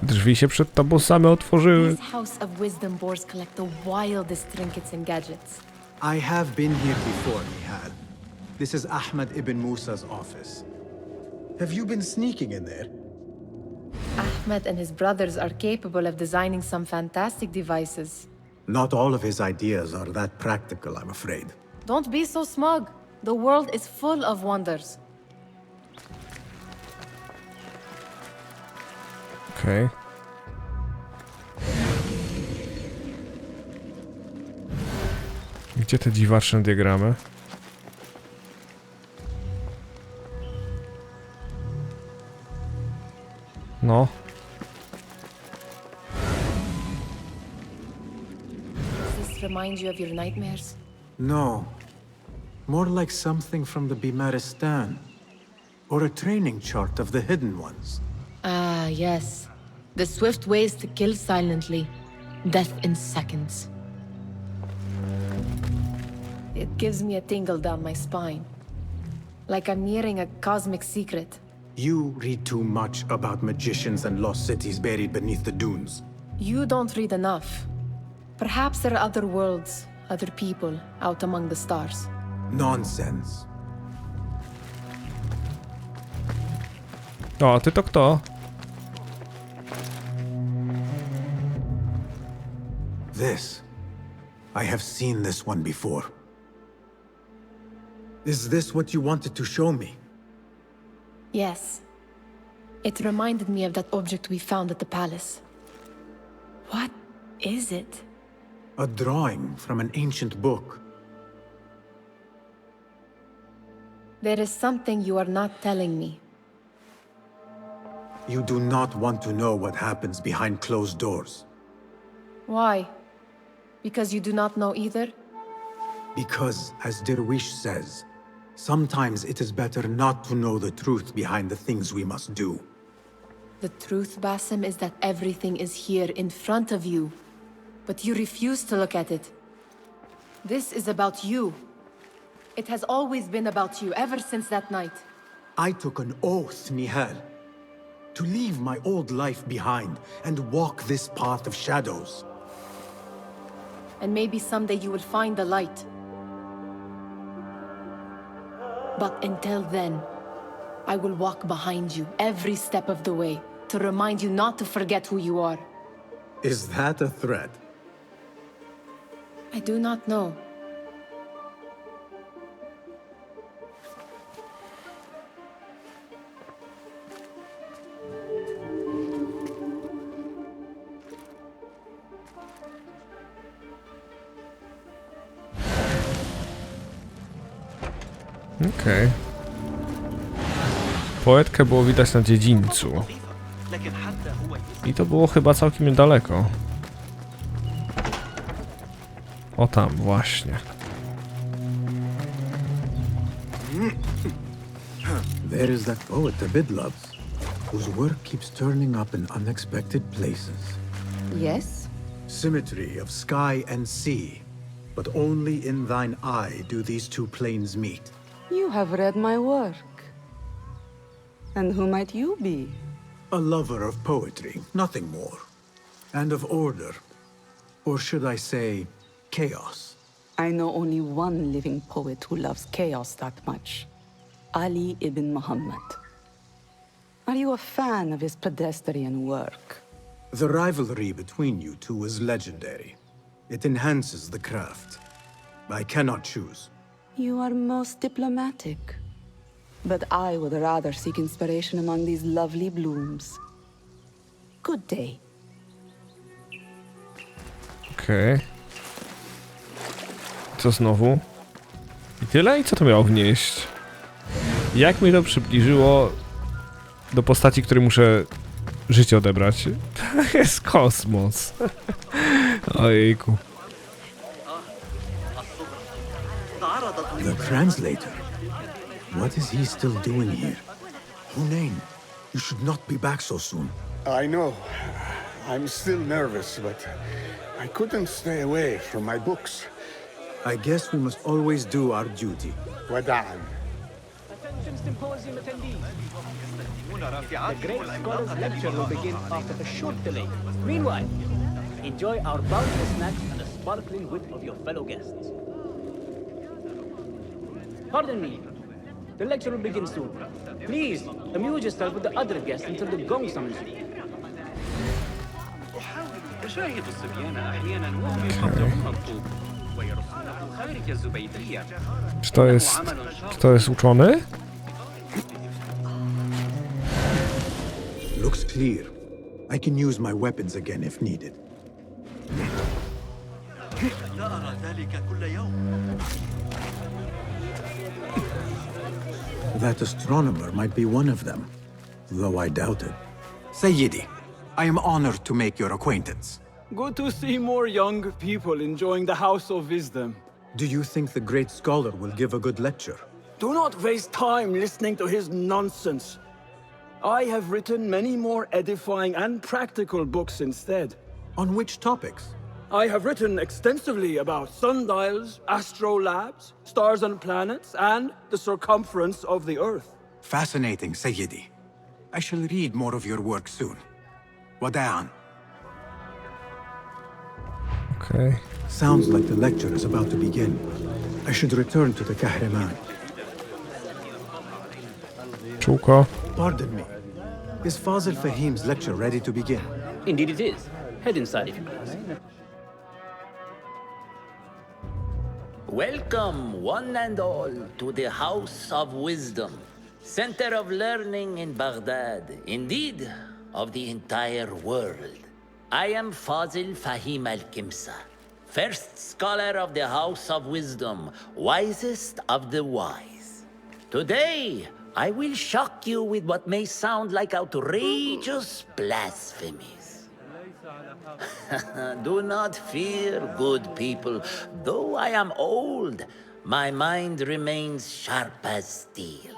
Drzwi się przed tobą same otworzyły. This house of wisdom boars collect the wildest trinkets and gadgets. I have been here before, Nihal. This is Ahmed ibn Musa's office. Have you been sneaking in there? Ahmed and his brothers are capable of designing some fantastic devices. Not all of his ideas are that practical, I'm afraid. Don't be so smug. The world is full of wonders. Okej. Gdzie te dziwaczne diagramy? No. Does this remind you of your nightmares? No. More like something from the Bimaristan. Or a training chart of the hidden ones. Ah, yes. The swift ways to kill silently. Death in seconds. It gives me a tingle down my spine. Like I'm nearing a cosmic secret. You read too much about magicians and lost cities buried beneath the dunes. You don't read enough. Perhaps there are other worlds, other people, out among the stars. Nonsense. O, a ty to kto? This. I have seen this one before. Is this what you wanted to show me? Yes. It reminded me of that object we found at the palace. What is it? A drawing from an ancient book. There is something you are not telling me. You do not want to know what happens behind closed doors. Why? Because you do not know either? Because, as Derwish says, sometimes it is better not to know the truth behind the things we must do. The truth, Basim, is that everything is here in front of you. But you refuse to look at it. This is about you. It has always been about you, ever since that night. I took an oath, Nihal, to leave my old life behind and walk this path of shadows. And maybe someday you will find the light. But until then, I will walk behind you every step of the way to remind you not to forget who you are. Is that a threat? I do not know. Okej. Poetkę było widać na dziedzińcu. I to było chyba całkiem niedaleko. O tam, właśnie. There is that poet Abid loves, whose work keeps turning up in unexpected places. Yes? Symmetry of sky and sea, but only in thine eye do these two planes meet. You have read my work. And who might you be? A lover of poetry, nothing more. And of order. Or should I say, chaos? I know only one living poet who loves chaos that much. Ali ibn Muhammad. Are you a fan of his pedestrian work? The rivalry between you two is legendary. It enhances the craft. I cannot choose. You are most diplomatic. But I would rather seek inspiration among these lovely blooms. Good day. Okej. Co znowu? I tyle? I co to miało wnieść? Jak mnie to przybliżyło do postaci, której muszę życie odebrać? To jest kosmos. Ojejku. The translator? What is he still doing here? Hunain, you should not be back so soon. I know. I'm still nervous, but I couldn't stay away from my books. I guess we must always do our duty. Wada'an. Attention symposium attendees. The great scholar's lecture will begin after a short delay. Meanwhile, enjoy our bounteous snacks and the sparkling wit of your fellow guests. Pardon me. The lecture will begin soon. Please, amuse yourself with the other guests until the gong summons you. أشاهد الصبيان أحيانا وهم يقطعون الطوب ويرسونه خارج الزبيدية. Czy to jest uczony? Looks clear. I can use my weapons again if needed. That astronomer might be one of them, though I doubt it. Sayyidi, I am honored to make your acquaintance. Good to see more young people enjoying the House of Wisdom. Do you think the great scholar will give a good lecture? Do not waste time listening to his nonsense. I have written many more edifying and practical books instead. On which topics? I have written extensively about sundials, astrolabes, stars and planets, and the circumference of the Earth. Fascinating, Sayyidi. I shall read more of your work soon. Wada'an. Okay. Sounds like the lecture is about to begin. I should return to the Kahraman. Czółko. Pardon me. Is Fazil Fahim's lecture ready to begin? Indeed it is. Head inside if you please. Welcome, one and all, to the House of Wisdom, center of learning in Baghdad, indeed, of the entire world. I am Fazil Fahim al-Kimsa, first scholar of the House of Wisdom, wisest of the wise. Today, I will shock you with what may sound like outrageous blasphemies. Do not fear, good people. Though I am old, my mind remains sharp as steel.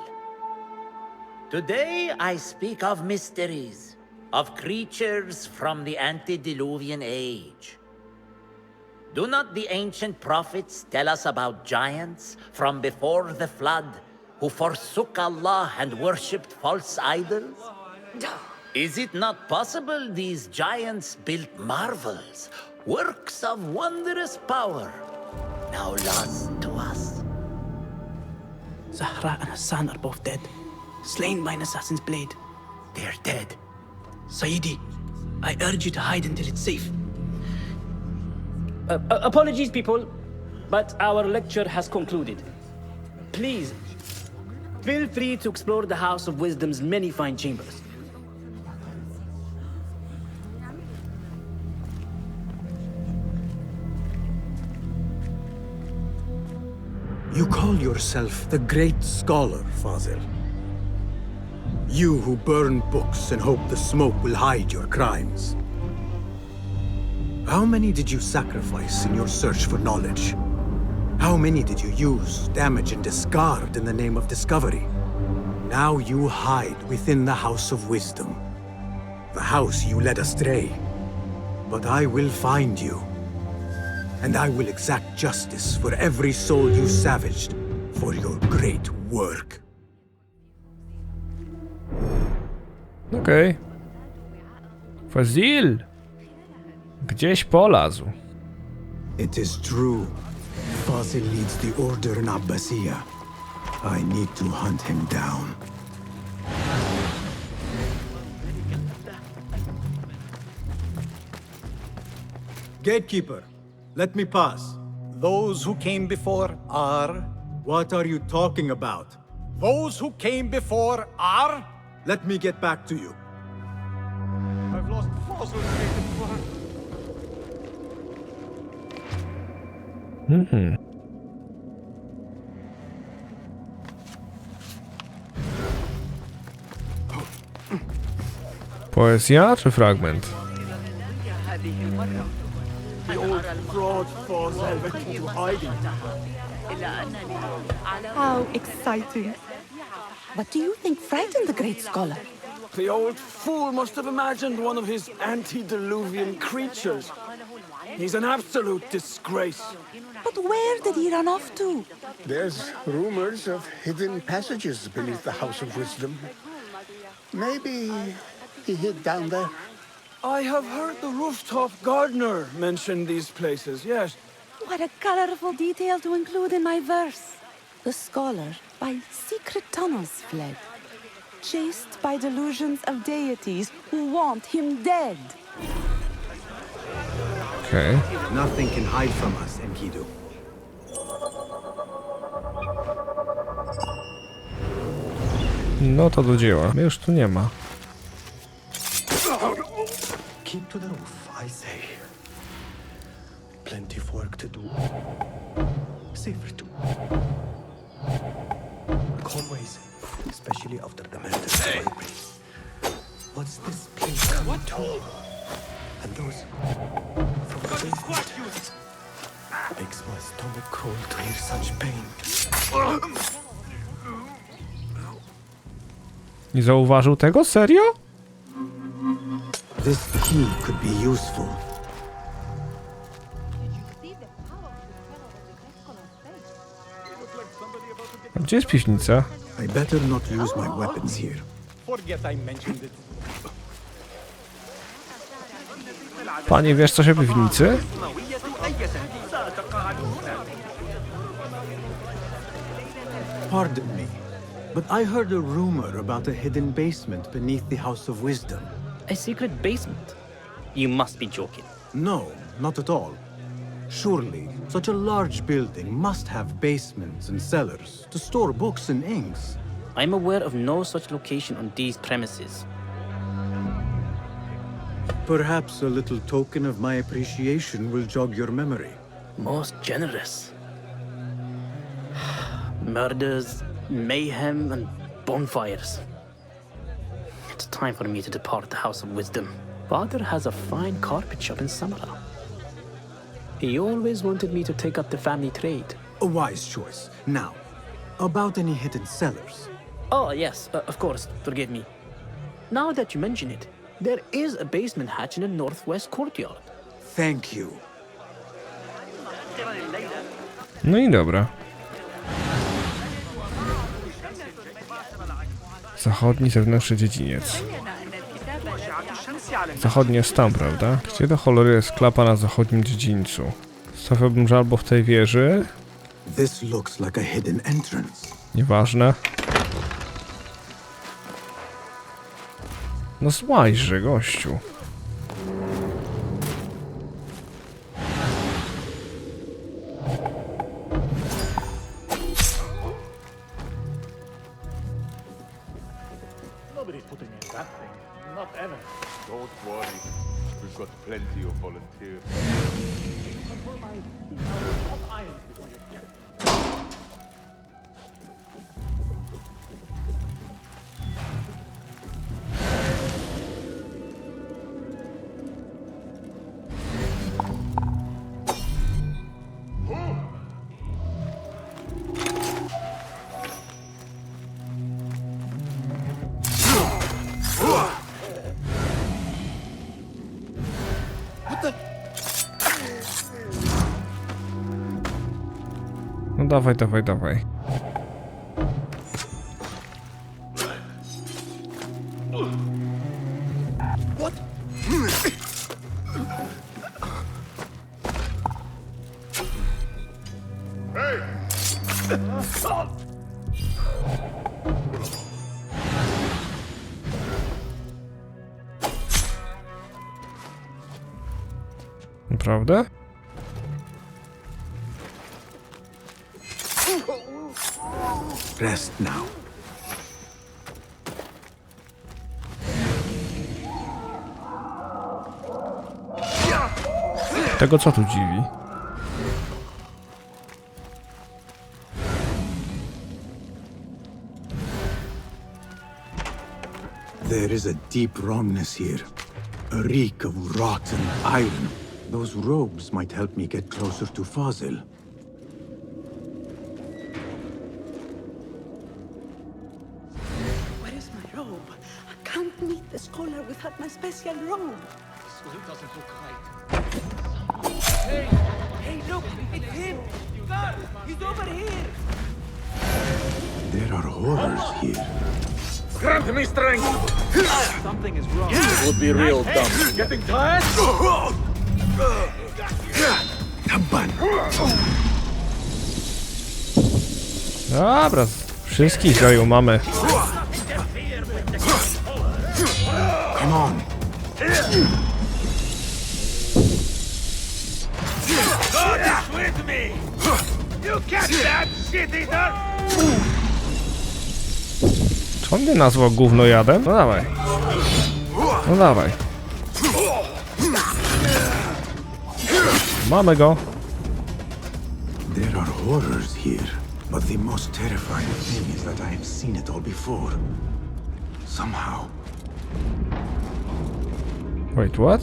Today I speak of mysteries, of creatures from the antediluvian age. Do not the ancient prophets tell us about giants from before the flood who forsook Allah and worshipped false idols? Is it not possible these giants built marvels, works of wondrous power, now lost to us? Zahra and Hassan are both dead, slain by an assassin's blade. They're dead. Sayyidi, I urge you to hide until it's safe. Apologies, people, but our lecture has concluded. Please, feel free to explore the House of Wisdom's many fine chambers. You call yourself the great scholar, Fazil. You who burn books and hope the smoke will hide your crimes. How many did you sacrifice in your search for knowledge? How many did you use, damage, and discard in the name of discovery? Now you hide within the House of Wisdom. The house you led astray. But I will find you. And I will exact justice for every soul you savaged for your great work. Okej. Fazil! Gdzieś polazł. It is true. Fazil leads the order in Abbasiya. I need to hunt him down. Gatekeeper, let me pass. Those who came before are... What are you talking about? Those who came before are... Let me get back to you. I've lost Fazil's native word. Poezja czy fragment? The old fraud Fazil went into hiding. How exciting. What do you think frightened the great scholar? The old fool must have imagined one of his antediluvian creatures. He's an absolute disgrace. But where did he run off to? There's rumors of hidden passages beneath the House of Wisdom. Maybe he hid down there. I have heard the rooftop gardener mention these places, yes. What a colorful detail to include in my verse. The scholar by secret tunnels fled, chased by delusions of deities who want him dead. Okay. Nothing can hide from us, Enkidu. No to do dzieła. Mnie już tu nie ma. Keep to the roof, I say. Plenty of work to do. Safer too. Like always, especially after the murder of my priest. What's this place coming to? And those from the basement. Makes my stomach cold to hear such pain. Nie zauważył tego? Serio? This key could be useful. A gdzie jest piwnica? I better not use my weapons here. Forget I mentioned it. Panie, wiesz coś o piwnicy? Pardon me, but I heard a rumor about a hidden basement beneath the House of Wisdom. A secret basement? You must be joking. No, not at all. Surely, such a large building must have basements and cellars to store books and inks. I'm aware of no such location on these premises. Perhaps a little token of my appreciation will jog your memory. Most generous. Murders, mayhem, and bonfires. It's time for me to depart the House of Wisdom. Father has a fine carpet shop in Samara. He always wanted me to take up the family trade. A wise choice. Now, about any hidden cellars. Oh, yes, of course, forgive me. Now that you mention it, there is a basement hatch in the northwest courtyard. Thank you. No i dobra. Zachodni zewnętrzny dziedziniec. Zachodnie jest tam, prawda? Gdzie do cholery jest klapa na zachodnim dziedzińcu? Stawiałbym, że albo w tej wieży. This looks like a hidden entrance. Nieważne. No złajże, gościu. Nobody's putting in that thing. Not ever. Don't worry. We've got plenty of volunteers. No dawaj, dawaj, dawaj. Naprawdę? Rest now. Tego co tu dziwi? There is a deep wrongness here. A reek of rotten iron. Those robes might help me get closer to Fazil. Where is my robe? I can't meet the scholar without my special robe. This doesn't look right. Hey! Hey, look! It's him! God! He's over here! There are horrors here. Grant me strength! Something is wrong. It would be real dumb. Getting tired? Dobra, wszystkich zajął mamy. Come on. God is with me! You catch that, shit eater! Czy on mnie nazwał gównojadem? No dawaj. No dawaj. Mamy go. There are horrors here, but the most terrifying thing is that I have seen it all before. Somehow. Wait, what?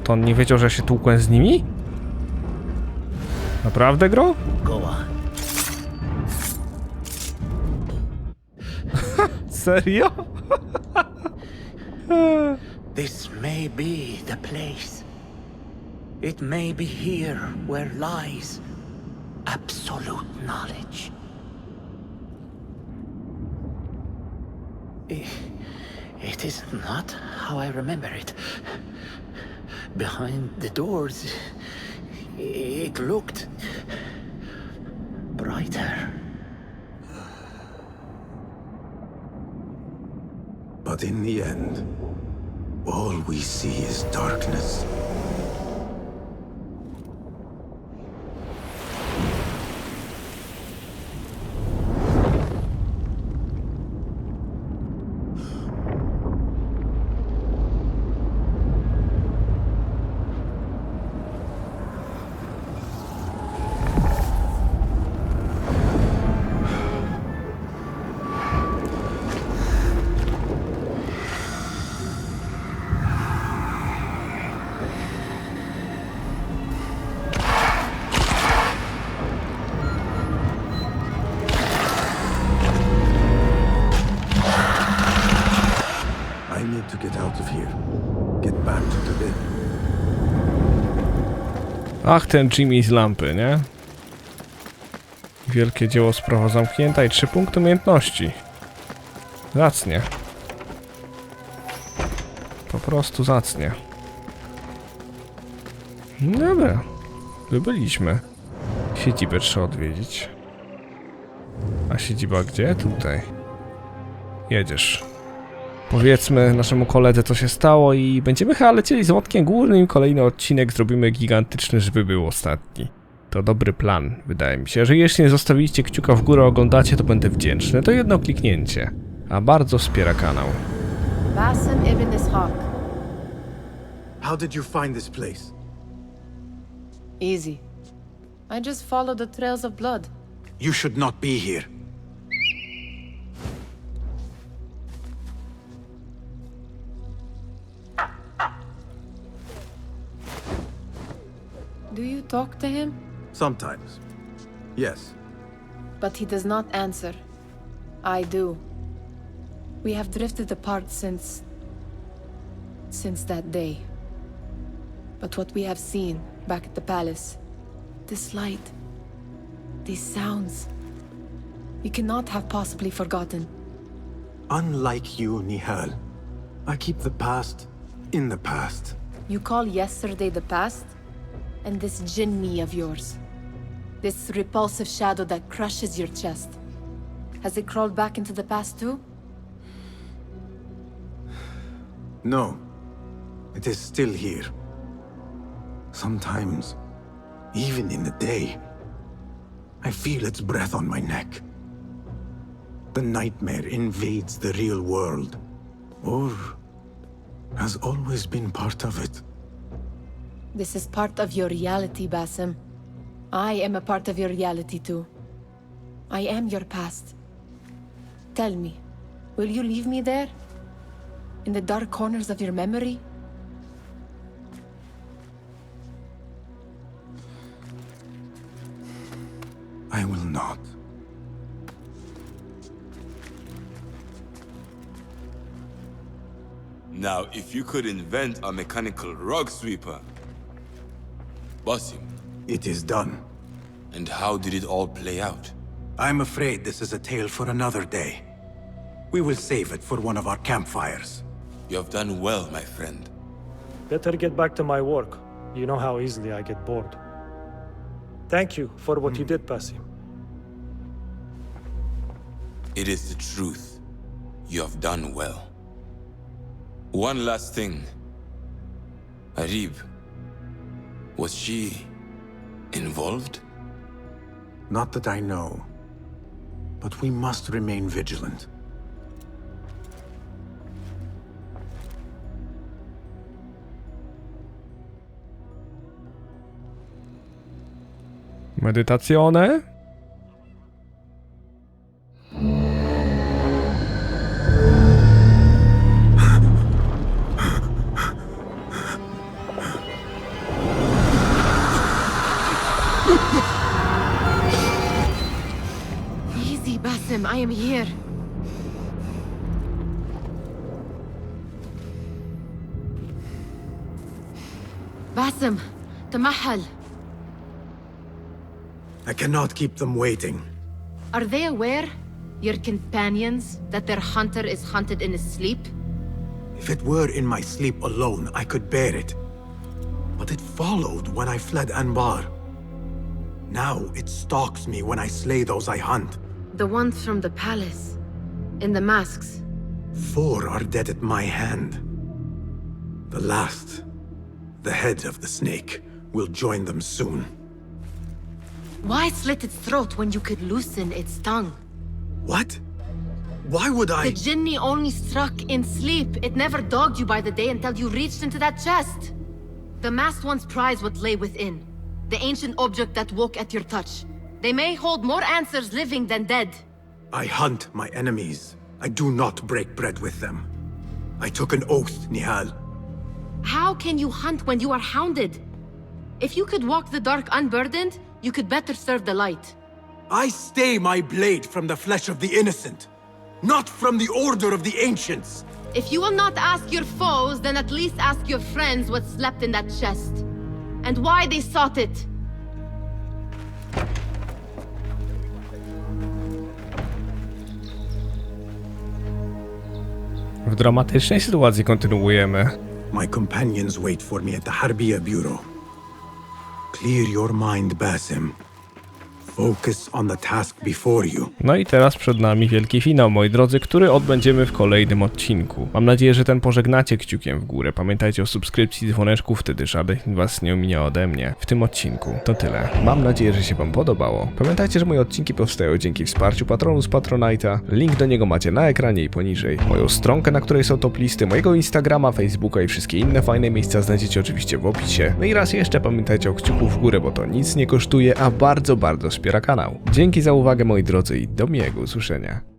To on nie wiedział, że się tłukłem z nimi? Naprawdę, gro? Serio? This may be the place. It may be here where lies absolute knowledge. It is not how I remember it. Behind the doors, it looked brighter. But in the end, all we see is darkness. To get out of here. Get back to the bed. Ach, ten Jimmy z lampy, nie? Wielkie dzieło, sprawa zamknięta i 3 punkty umiejętności. Zacnie. Po prostu zacnie. Dobra. Byliśmy. Siedzibę trzeba odwiedzić. A siedziba gdzie? Tutaj. Jedziesz. Powiedzmy naszemu koledze, co się stało i będziemy chyba lecieli z wątkiem głównym. Kolejny odcinek zrobimy gigantyczny, żeby był ostatni. To dobry plan, wydaje mi się. Jeżeli jeszcze nie zostawiliście kciuka w górę, oglądacie, to będę wdzięczny. To jedno kliknięcie, a bardzo wspiera kanał. Basim ibn Ishaq. How did you find this place? Easy. I just followed the trails of blood. You should not be here. Do you talk to him? Sometimes. Yes. But he does not answer. I do. We have drifted apart since that day. But what we have seen back at the palace, this light, these sounds, we cannot have possibly forgotten. Unlike you, Nihal, I keep the past in the past. You call yesterday the past? And this jinni of yours, this repulsive shadow that crushes your chest, has it crawled back into the past too? No. It is still here. Sometimes, even in the day, I feel its breath on my neck. The nightmare invades the real world, or has always been part of it. This is part of your reality, Basim. I am a part of your reality too. I am your past. Tell me, will you leave me there? In the dark corners of your memory? I will not. Now, if you could invent a mechanical rug sweeper. Basim. It is done. And how did it all play out? I'm afraid this is a tale for another day. We will save it for one of our campfires. You have done well, my friend. Better get back to my work. You know how easily I get bored. Thank you for what you did, Basim. It is the truth. You have done well. One last thing. Arib, was she involved? Not that I know. But we must remain vigilant. Medytazione? Easy, Basim, I am here. Basim, tamahal. I cannot keep them waiting. Are they aware, your companions, that their hunter is hunted in his sleep? If it were in my sleep alone, I could bear it. But it followed when I fled Anbar. Now it stalks me when I slay those I hunt. The ones from the palace, in the masks. 4 are dead at my hand. The last, the head of the snake, will join them soon. Why slit its throat when you could loosen its tongue? What? Why would I? The Jinni only struck in sleep. It never dogged you by the day until you reached into that chest. The masked ones prize what lay within. The ancient object that woke at your touch. They may hold more answers living than dead. I hunt my enemies. I do not break bread with them. I took an oath, Nihal. How can you hunt when you are hounded? If you could walk the dark unburdened, you could better serve the light. I stay my blade from the flesh of the innocent, not from the order of the ancients. If you will not ask your foes, then at least ask your friends what slept in that chest. And why they sought it. W dramatycznej sytuacji kontynuujemy. My companions wait for me at the Harbiya Bureau. Clear your mind, Basim. Focus on the task before you. No i teraz przed nami wielki finał, moi drodzy, który odbędziemy w kolejnym odcinku. Mam nadzieję, że ten pożegnacie kciukiem w górę. Pamiętajcie o subskrypcji, dzwoneczku, wtedy żaden was nie ominie ode mnie w tym odcinku. To tyle. Mam nadzieję, że się wam podobało. Pamiętajcie, że moje odcinki powstają dzięki wsparciu patronu z Patronite'a. Link do niego macie na ekranie i poniżej. Moją stronkę, na której są top listy, mojego Instagrama, Facebooka i wszystkie inne fajne miejsca znajdziecie oczywiście w opisie. No i raz jeszcze pamiętajcie o kciuku w górę, bo to nic nie kosztuje, a bardzo wspiera kanał. Dzięki za uwagę, moi drodzy, i do miłego usłyszenia.